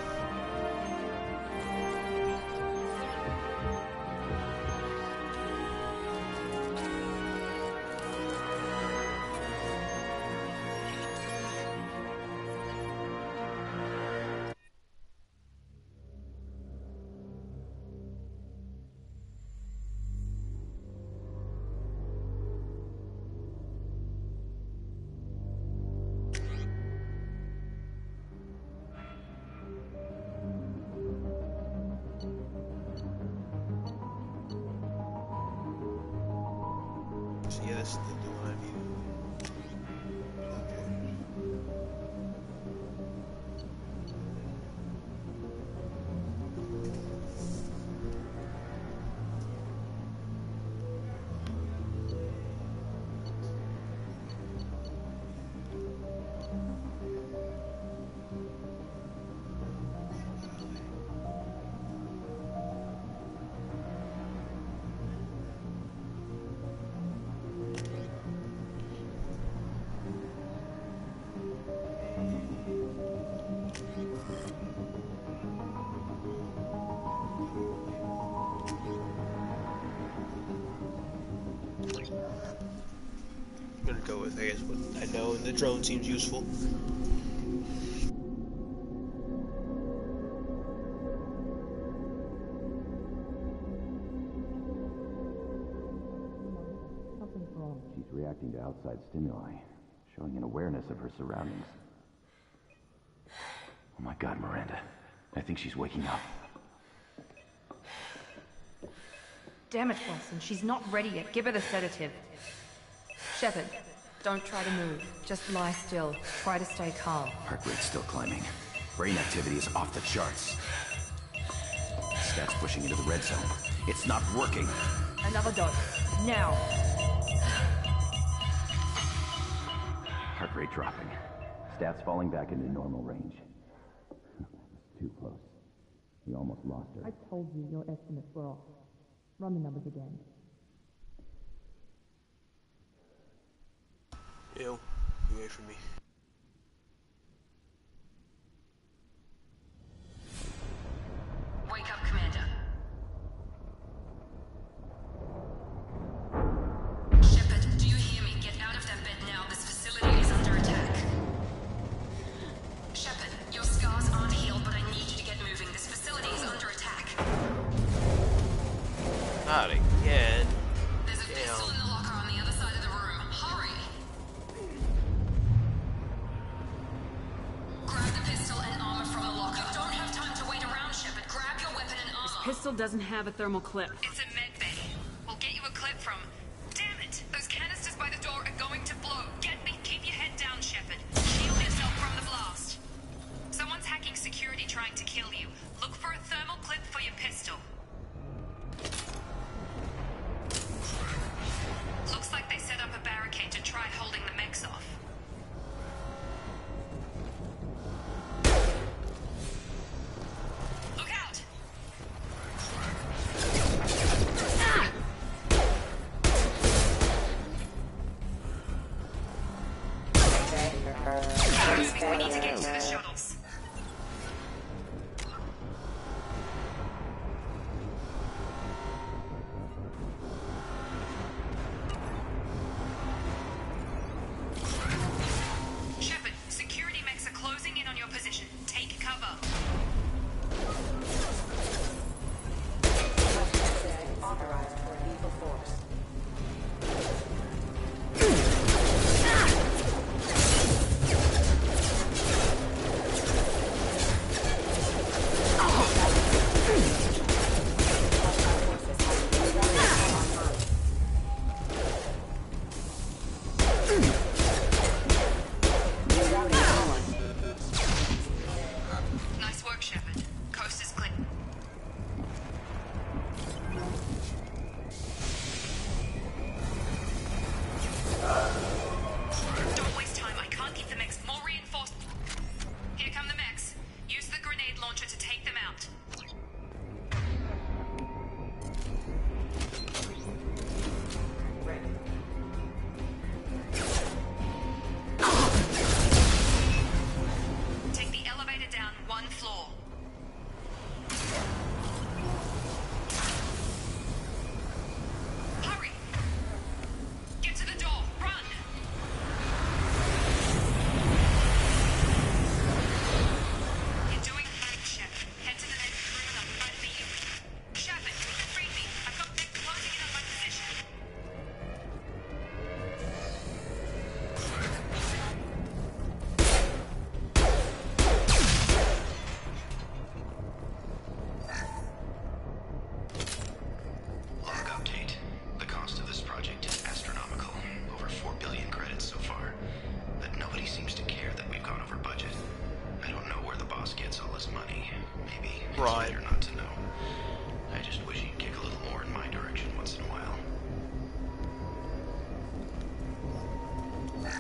I know, and the drone seems useful. She's reacting to outside stimuli, showing an awareness of her surroundings. Oh my God, Miranda. I think she's waking up. Damn it, Wilson. She's not ready yet. Give her the sedative. Shepard, don't try to move. Just lie still. Try to stay calm. Heart rate's still climbing. Brain activity is off the charts. Stats pushing into the red zone. It's not working. Another dose. Now. Heart rate dropping. Stats falling back into normal range. That was too close. We almost lost her. I told you your estimates were off. Run the numbers again. Ew, away from me. Wake up, Commander. Shepard, do you hear me? Get out of that bed now. This facility is under attack. Shepard, your scars aren't healed, but I need you to get moving. This facility is under attack. Not again. There's a pistol in the locker on the other side of the room. Hurry! Grab the pistol and armor from the locker. You don't have time to wait around, Shepard. Grab your weapon and armor. This pistol doesn't have a thermal clip. It's a med bay. We'll get you a clip from... Damn it! Those canisters by the door are going to blow. Get me. Keep your head down, Shepard. Shield yourself from the blast. Someone's hacking security trying to kill you. Look for a thermal clip for your pistol. Looks like they set up a barricade to try holding the mechs off. Look out! We need to get to the shuttles. Shepard, security mechs are closing in on your position. Take cover. Authorized for lethal force. Nice work, Shepard. Coast is clear. Don't waste time. I can't keep the mechs. More reinforced. Here come the mechs. Use the grenade launcher to take them out. Take the elevator down one floor. Hurry! Get to the door. Run! You're doing great, Shepard. Head to the next room and I'll try to beat you. Shepard, read me. I've got mechs closing in on my position. Log update. The cost of this project is astronomical. Over 4 billion credits so far. But nobody seems to care that we've gone over budget. I don't know where the boss gets all his money. Maybe it's better not to know. I just wish he'd kick a little more in my direction once in a while.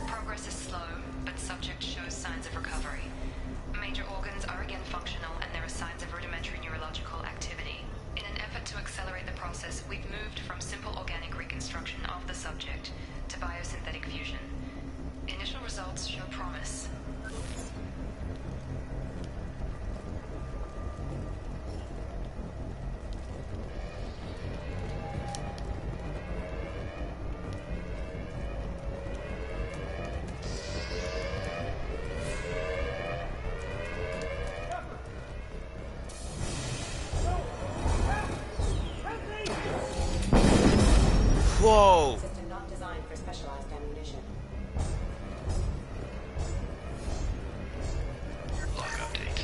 Progress is slow, but subject shows signs of recovery. Major organs are again functional, and there are signs of rudimentary neurological activity. In an effort to accelerate the process, we've moved from simple organic reconstruction of the subject to biosynthetic fusion. Initial results show promise. Whoa! System not designed for specialized ammunition. Log update.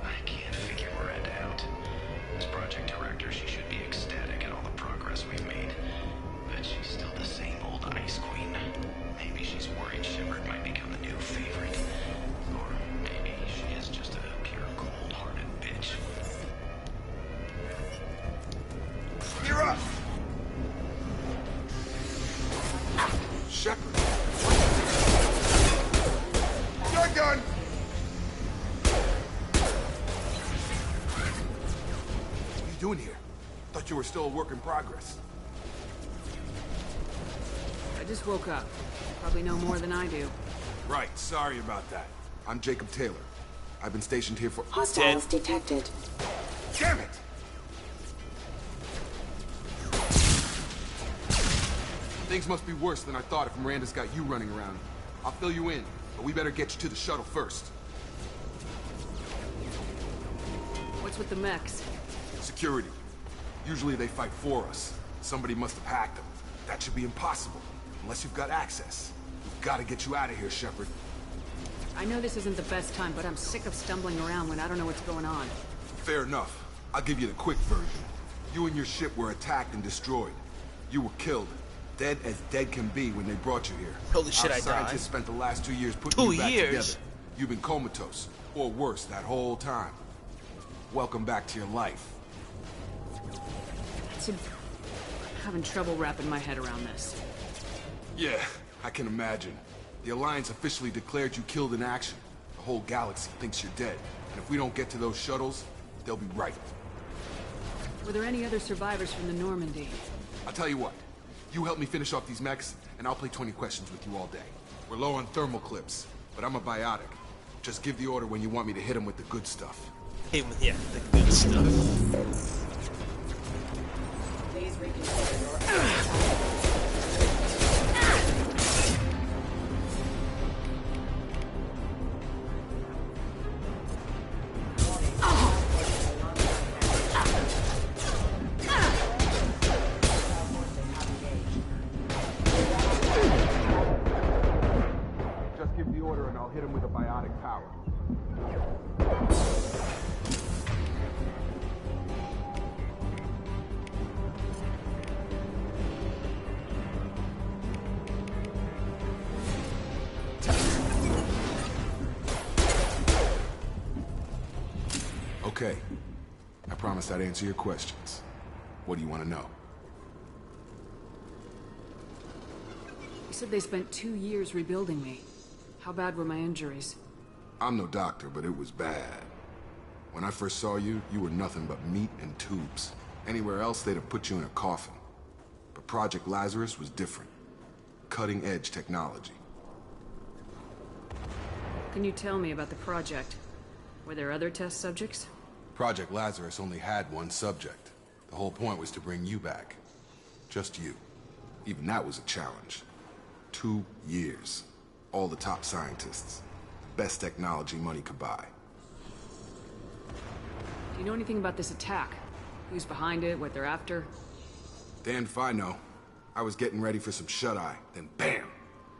I can't figure Miranda out. As project director, she should be ecstatic at all the progress we've made. But she's still the same old Ice Queen. Maybe she's worried Shepard might become the new favorite. Or maybe she is just a pure cold-hearted bitch. You're up! Shepard. Your gun! What are you doing here? Thought you were still a work in progress. I just woke up. Probably know more than I do. Right, sorry about that. I'm Jacob Taylor. I've been stationed here for— Hostiles detected. Damn it! Things must be worse than I thought if Miranda's got you running around. I'll fill you in, but we better get you to the shuttle first. What's with the mechs? Security. Usually they fight for us. Somebody must have hacked them. That should be impossible, unless you've got access. We've got to get you out of here, Shepard. I know this isn't the best time, but I'm sick of stumbling around when I don't know what's going on. Fair enough. I'll give you the quick version. You and your ship were attacked and destroyed. You were killed. Dead as dead can be when they brought you here. Holy shit, Our I died. scientists spent the last 2 years putting you back together. You've been comatose, or worse, that whole time. Welcome back to your life. I'm having trouble wrapping my head around this. Yeah, I can imagine. The Alliance officially declared you killed in action. The whole galaxy thinks you're dead. And if we don't get to those shuttles, they'll be right. Were there any other survivors from the Normandy? I'll tell you what. You help me finish off these mechs, and I'll play 20 questions with you all day. We're low on thermal clips, but I'm a biotic. Just give the order when you want me to hit him with the good stuff. Hit him with, yeah, the good stuff. Please reconsider your Just give the order and I'll hit him with a biotic power. Okay. I promise I'd answer your questions. What do you want to know? You said they spent 2 years rebuilding me. How bad were my injuries? I'm no doctor, but it was bad. When I first saw you, you were nothing but meat and tubes. Anywhere else, they'd have put you in a coffin. But Project Lazarus was different. Cutting-edge technology. Can you tell me about the project? Were there other test subjects? Project Lazarus only had one subject. The whole point was to bring you back. Just you. Even that was a challenge. 2 years. All the top scientists. The best technology money could buy. Do you know anything about this attack? Who's behind it, what they're after? Damned if I know. I was getting ready for some shut-eye, then bam!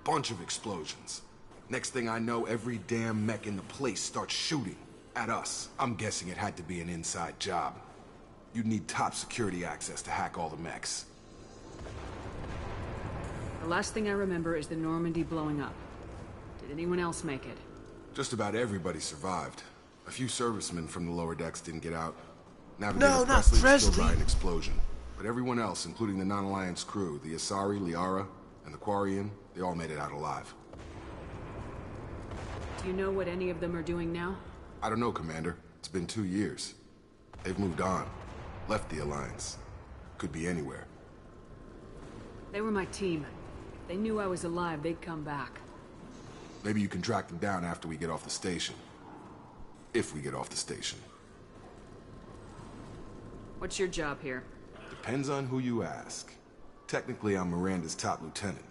Bunch of explosions. Next thing I know, every damn mech in the place starts shooting. At us. I'm guessing it had to be an inside job. You'd need top security access to hack all the mechs. The last thing I remember is the Normandy blowing up. Did anyone else make it? Just about everybody survived. A few servicemen from the lower decks didn't get out. Navigator No, not Presley was Presley. killed by an explosion. But everyone else, including the non-Alliance crew, the Asari, Liara, and the Quarian, they all made it out alive. Do you know what any of them are doing now? I don't know, Commander. It's been 2 years. They've moved on. Left the Alliance. Could be anywhere. They were my team. If they knew I was alive, they'd come back. Maybe you can track them down after we get off the station. If we get off the station. What's your job here? Depends on who you ask. Technically, I'm Miranda's top lieutenant.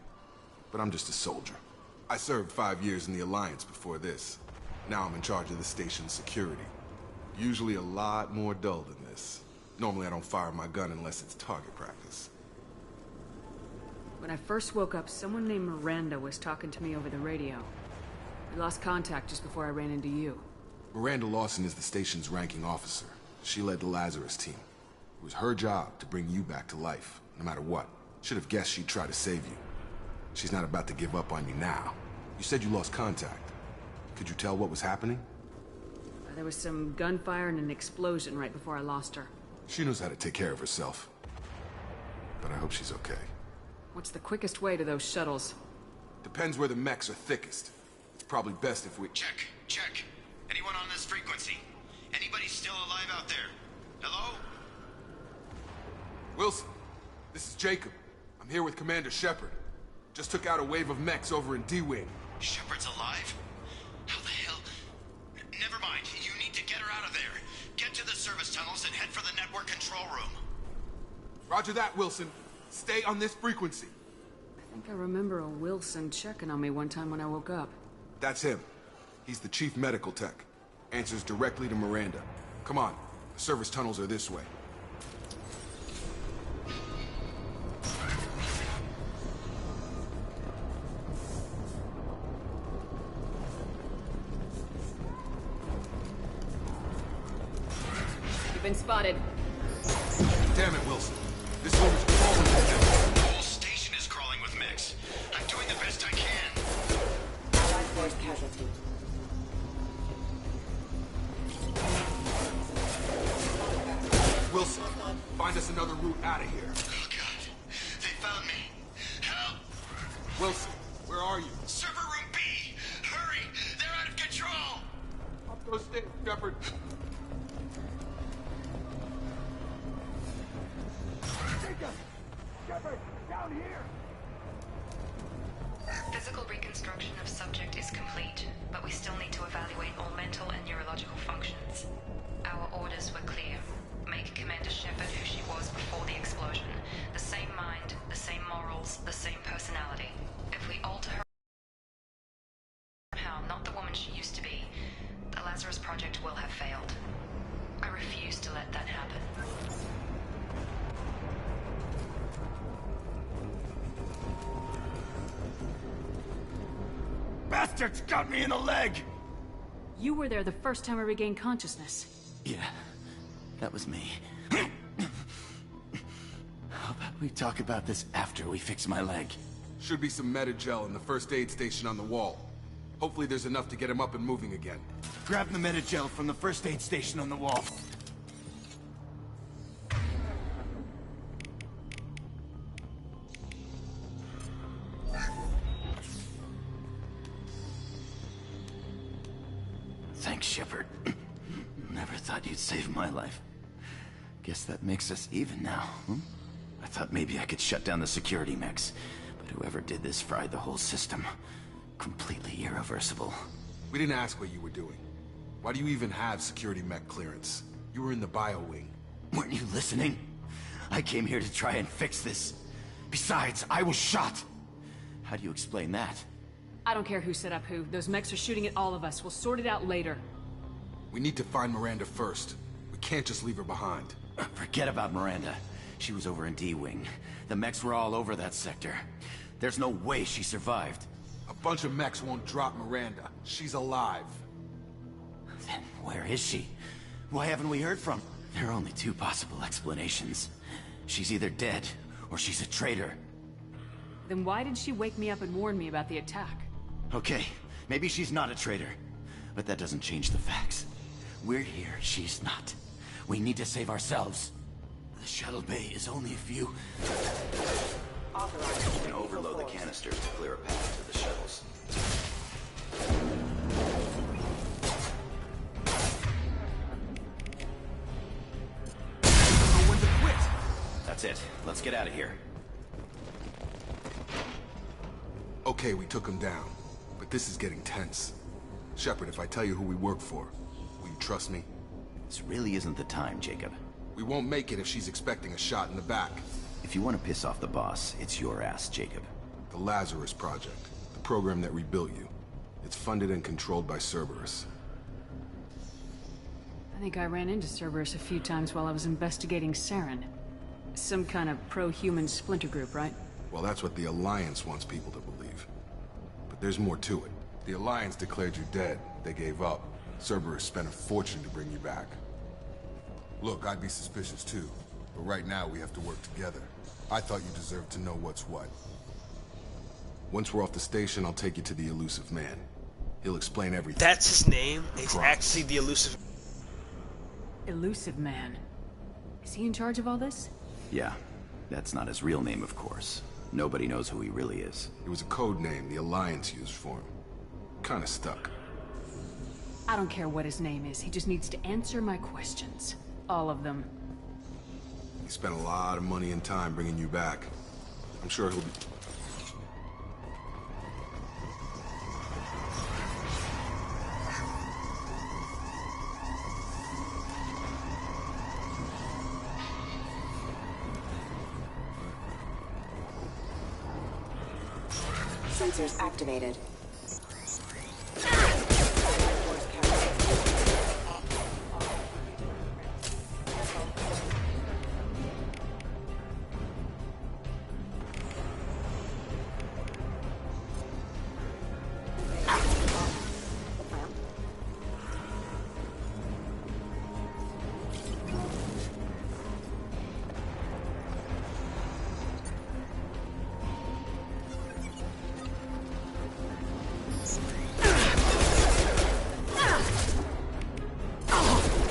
But I'm just a soldier. I served 5 years in the Alliance before this. Now I'm in charge of the station's security. Usually a lot more dull than this. Normally I don't fire my gun unless it's target practice. When I first woke up, someone named Miranda was talking to me over the radio. We lost contact just before I ran into you. Miranda Lawson is the station's ranking officer. She led the Lazarus team. It was her job to bring you back to life, no matter what. Should have guessed she'd try to save you. She's not about to give up on you now. You said you lost contact. Could you tell what was happening? There was some gunfire and an explosion right before I lost her. She knows how to take care of herself. But I hope she's okay. What's the quickest way to those shuttles? Depends where the mechs are thickest. It's probably best if we... Check. Anyone on this frequency? Anybody still alive out there? Hello? Wilson, this is Jacob. I'm here with Commander Shepard. Just took out a wave of mechs over in D-Wing. Shepard's alive? How the hell? Never mind. You need to get her out of there. Get to the service tunnels and head for the network control room. Roger that, Wilson. Stay on this frequency. I think I remember a Wilson checking on me one time when I woke up. That's him. He's the chief medical tech. Answers directly to Miranda. Come on. The service tunnels are this way. You've been spotted. Damn it, Wilson. This room is crawling with mechs. The whole station is crawling with mechs. I'm doing the best I can. Allied force casualty. Wilson, find us another route out of here. Oh, God. They found me. Help! Wilson, where are you? Server room B! Hurry! They're out of control! Up those stairs, Shepard. Shepard, down here! Physical reconstruction of subject is complete, but we still need to evaluate all mental and neurological functions. Our orders were clear. Make Commander Shepard who she was before the explosion. The same mind, the same morals, the same personality. If we alter her somehow, not the woman she used to be, the Lazarus Project will have failed. I refuse to let that happen. Bastards got me in the leg! You were there the first time I regained consciousness. Yeah, that was me. How about we talk about this after we fix my leg? Should be some Metagel in the first aid station on the wall. Hopefully there's enough to get him up and moving again. Grab the Metagel from the first aid station on the wall. Thanks, Shepard. Never thought you'd save my life. Guess that makes us even now, hmm? I thought maybe I could shut down the security mechs, but whoever did this fried the whole system. Completely irreversible. We didn't ask what you were doing. Why do you even have security mech clearance? You were in the bio wing. Weren't you listening? I came here to try and fix this. Besides, I was shot. How do you explain that? I don't care who set up who. Those mechs are shooting at all of us. We'll sort it out later. We need to find Miranda first. We can't just leave her behind. Forget about Miranda. She was over in D-Wing. The mechs were all over that sector. There's no way she survived. A bunch of mechs won't drop Miranda. She's alive. Then where is she? Why haven't we heard from her? There are only two possible explanations. She's either dead, or she's a traitor. Then why did she wake me up and warn me about the attack? Okay, maybe she's not a traitor. But that doesn't change the facts. We're here, she's not. We need to save ourselves. The shuttle bay is only a few... Authorized. We can overload the canisters to clear a path to the shuttles. Know when to quit. That's it. Let's get out of here. Okay, we took him down. But this is getting tense. Shepard, if I tell you who we work for, will you trust me? This really isn't the time, Jacob. We won't make it if she's expecting a shot in the back. If you want to piss off the boss, it's your ass, Jacob. The Lazarus Project. The program that rebuilt you. It's funded and controlled by Cerberus. I think I ran into Cerberus a few times while I was investigating Saren. Some kind of pro-human splinter group, right? Well, that's what the Alliance wants people to believe. But there's more to it. The Alliance declared you dead. They gave up. Cerberus spent a fortune to bring you back. Look, I'd be suspicious too. But right now, we have to work together. I thought you deserved to know what's what. Once we're off the station, I'll take you to the Elusive Man. He'll explain everything. That's his name? It's actually the Elusive... Elusive Man. Is he in charge of all this? Yeah. That's not his real name, of course. Nobody knows who he really is. It was a code name the Alliance used for him. Kinda stuck. I don't care what his name is. He just needs to answer my questions. All of them. He spent a lot of money and time bringing you back. I'm sure he'll be... Sensors activated.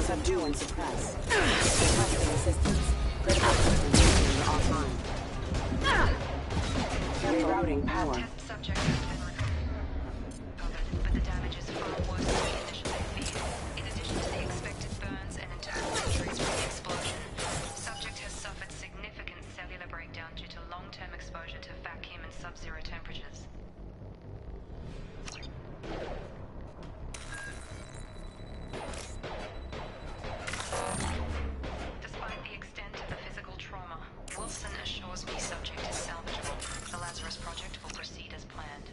Subdue and suppress. Requesting assistance. Critical systems offline. Rerouting power. Test subject has been recovered, but the damage is far worse than we initially feared. In addition to the expected burns and internal injuries from the explosion, subject has suffered significant cellular breakdown due to long-term exposure to vacuum and sub-zero temperatures. Despite the extent of the physical trauma, Wilson assures me subject is salvageable. The Lazarus Project will proceed as planned.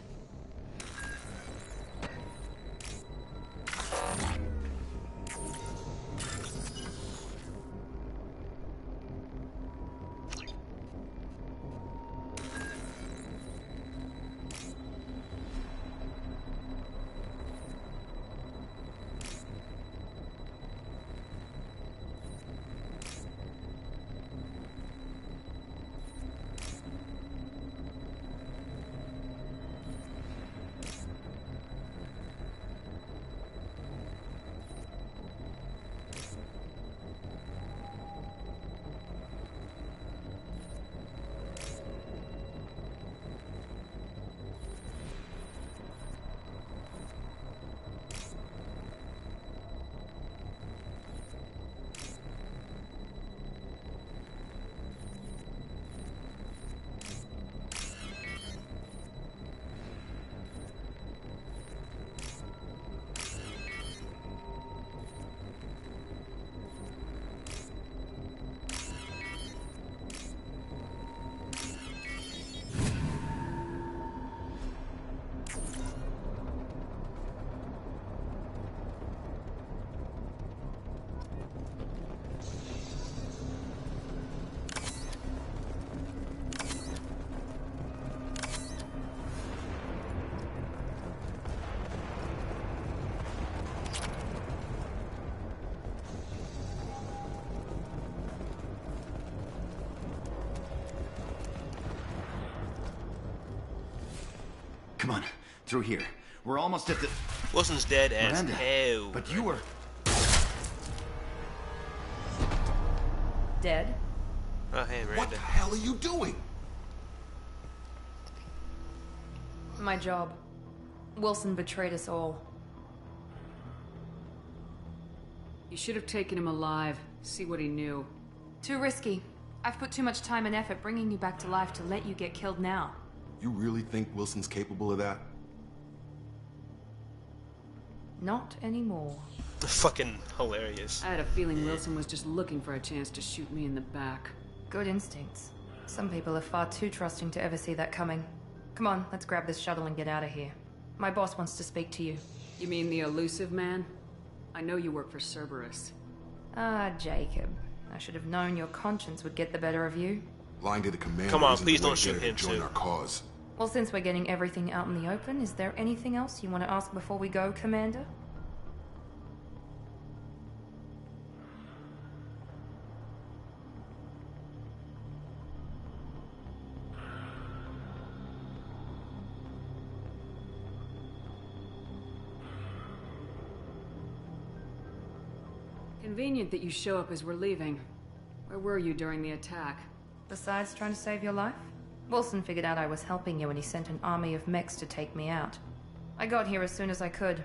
Come on, through here. We're almost at the... Wilson's dead as Miranda, hell. but you were... Dead? Oh, hey, Miranda. What the hell are you doing? My job. Wilson betrayed us all. You should have taken him alive. See what he knew. Too risky. I've put too much time and effort bringing you back to life to let you get killed now. You really think Wilson's capable of that? Not anymore. Fucking hilarious. I had a feeling Wilson was just looking for a chance to shoot me in the back. Good instincts. Some people are far too trusting to ever see that coming. Come on, let's grab this shuttle and get out of here. My boss wants to speak to you. You mean the Elusive Man? I know you work for Cerberus. Ah, Jacob. I should have known your conscience would get the better of you. Lying to the commander. Come on, isn't please the way don't to shoot get her him, to join too. our cause. Well, since we're getting everything out in the open, is there anything else you want to ask before we go, Commander? Convenient that you show up as we're leaving. Where were you during the attack? Besides trying to save your life? Wilson figured out I was helping you and he sent an army of mechs to take me out. I got here as soon as I could.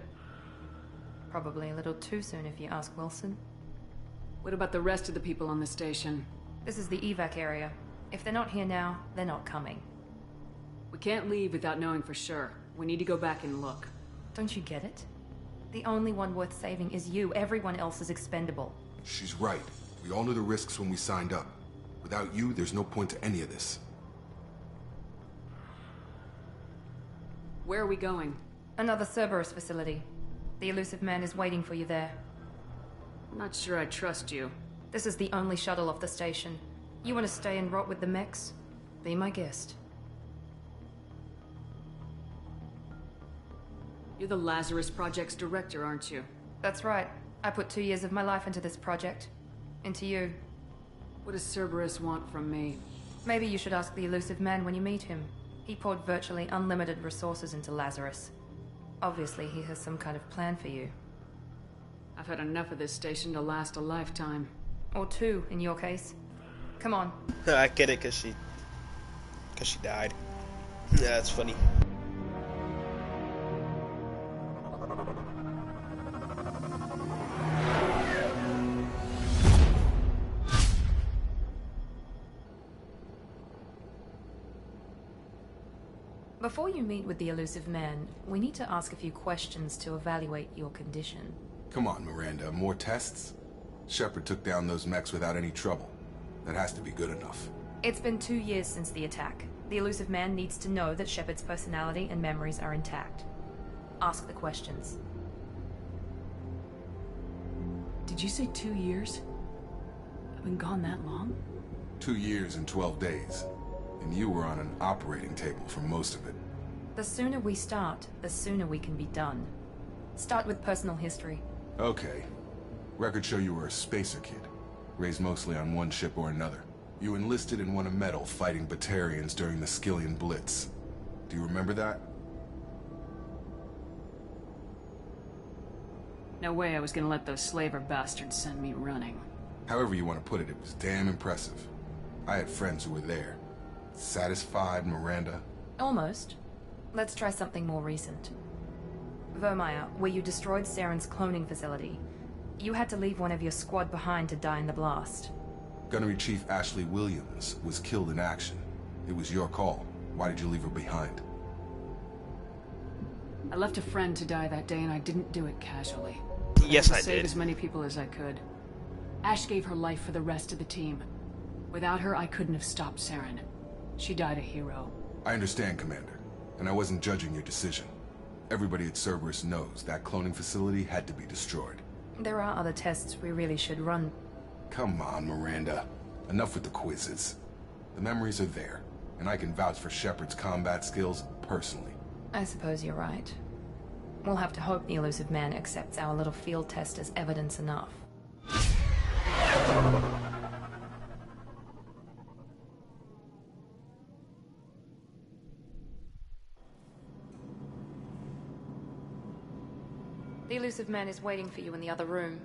Probably a little too soon if you ask Wilson. What about the rest of the people on the station? This is the evac area. If they're not here now, they're not coming. We can't leave without knowing for sure. We need to go back and look. Don't you get it? The only one worth saving is you. Everyone else is expendable. She's right. We all knew the risks when we signed up. Without you, there's no point to any of this. Where are we going? Another Cerberus facility. The Elusive Man is waiting for you there. I'm not sure I trust you. This is the only shuttle off the station. You want to stay and rot with the mechs? Be my guest. You're the Lazarus Project's director, aren't you? That's right. I put 2 years of my life into this project. Into you. What does Cerberus want from me? Maybe you should ask the Elusive Man when you meet him. He poured virtually unlimited resources into Lazarus. Obviously, he has some kind of plan for you. I've had enough of this station to last a lifetime. Or 2, in your case. Come on. I get it, cause she died. Yeah, that's funny. Before you meet with the Elusive Man, we need to ask a few questions to evaluate your condition. Come on, Miranda. More tests? Shepard took down those mechs without any trouble. That has to be good enough. It's been 2 years since the attack. The Elusive Man needs to know that Shepard's personality and memories are intact. Ask the questions. Did you say 2 years? I've been gone that long? 2 years and 12 days. And you were on an operating table for most of it. The sooner we start, the sooner we can be done. Start with personal history. Okay. Records show you were a spacer kid. Raised mostly on one ship or another. You enlisted and won a medal fighting Batarians during the Skillian Blitz. Do you remember that? No way I was gonna let those slaver bastards send me running. However you want to put it, it was damn impressive. I had friends who were there. Satisfied, Miranda? Almost. Let's try something more recent. Vermeer, where you destroyed Saren's cloning facility. You had to leave one of your squad behind to die in the blast. Gunnery Chief Ashley Williams was killed in action. It was your call. Why did you leave her behind? I left a friend to die that day and I didn't do it casually. Yes, I I had to save did. as many people as I could. Ash gave her life for the rest of the team. Without her, I couldn't have stopped Saren. She died a hero. I understand, Commander. And I wasn't judging your decision. Everybody at Cerberus knows that cloning facility had to be destroyed. There are other tests we really should run. Come on, Miranda. Enough with the quizzes. The memories are there, and I can vouch for Shepard's combat skills personally. I suppose you're right. We'll have to hope the Elusive Man accepts our little field test as evidence enough. The Elusive Man is waiting for you in the other room.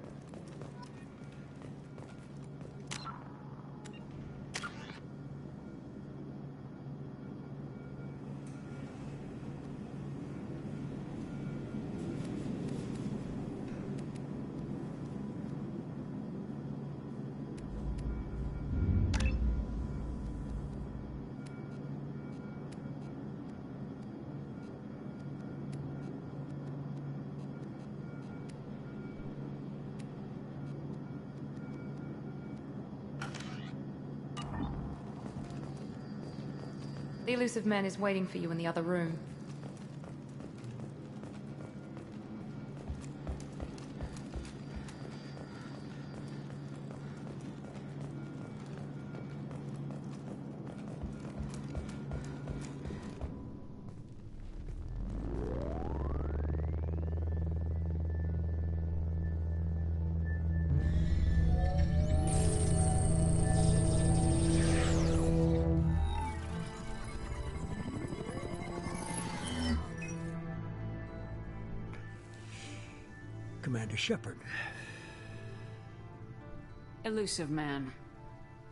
The Elusive Man is waiting for you in the other room. Commander Shepard. Elusive man.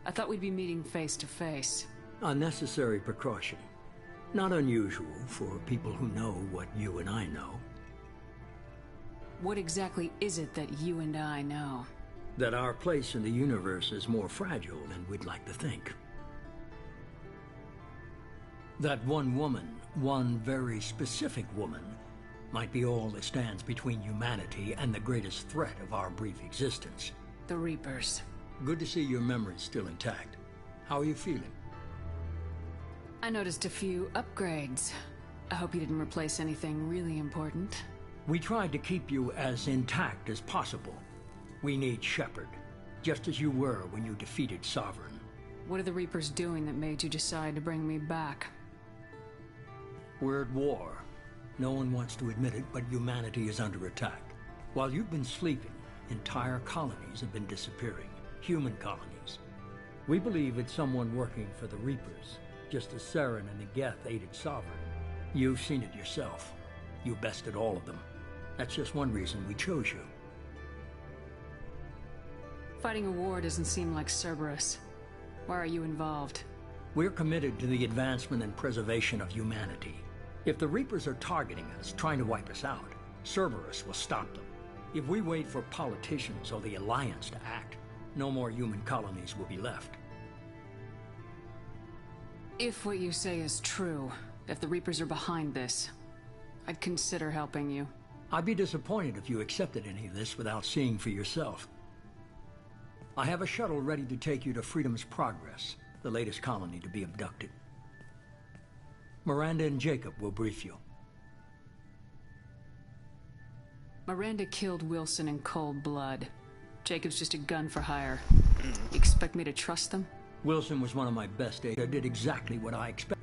I thought we'd be meeting face to face. A necessary precaution. Not unusual for people who know what you and I know. What exactly is it that you and I know? That our place in the universe is more fragile than we'd like to think. That one woman, one very specific woman, might be all that stands between humanity and the greatest threat of our brief existence. The Reapers. Good to see your memory's still intact. How are you feeling? I noticed a few upgrades. I hope you didn't replace anything really important. We tried to keep you as intact as possible. We need Shepard, just as you were when you defeated Sovereign. What are the Reapers doing that made you decide to bring me back? We're at war. No one wants to admit it, but humanity is under attack. While you've been sleeping, entire colonies have been disappearing. Human colonies. We believe it's someone working for the Reapers, just as Saren and the Geth aided Sovereign. You've seen it yourself. You bested all of them. That's just one reason we chose you. Fighting a war doesn't seem like Cerberus. Why are you involved? We're committed to the advancement and preservation of humanity. If the Reapers are targeting us, trying to wipe us out, Cerberus will stop them. If we wait for politicians or the Alliance to act, no more human colonies will be left. If what you say is true, if the Reapers are behind this, I'd consider helping you. I'd be disappointed if you accepted any of this without seeing for yourself. I have a shuttle ready to take you to Freedom's Progress, the latest colony to be abducted. Miranda and Jacob will brief you. Miranda killed Wilson in cold blood. Jacob's just a gun for hire. You expect me to trust them? Wilson was one of my best aides. Did exactly what I expected.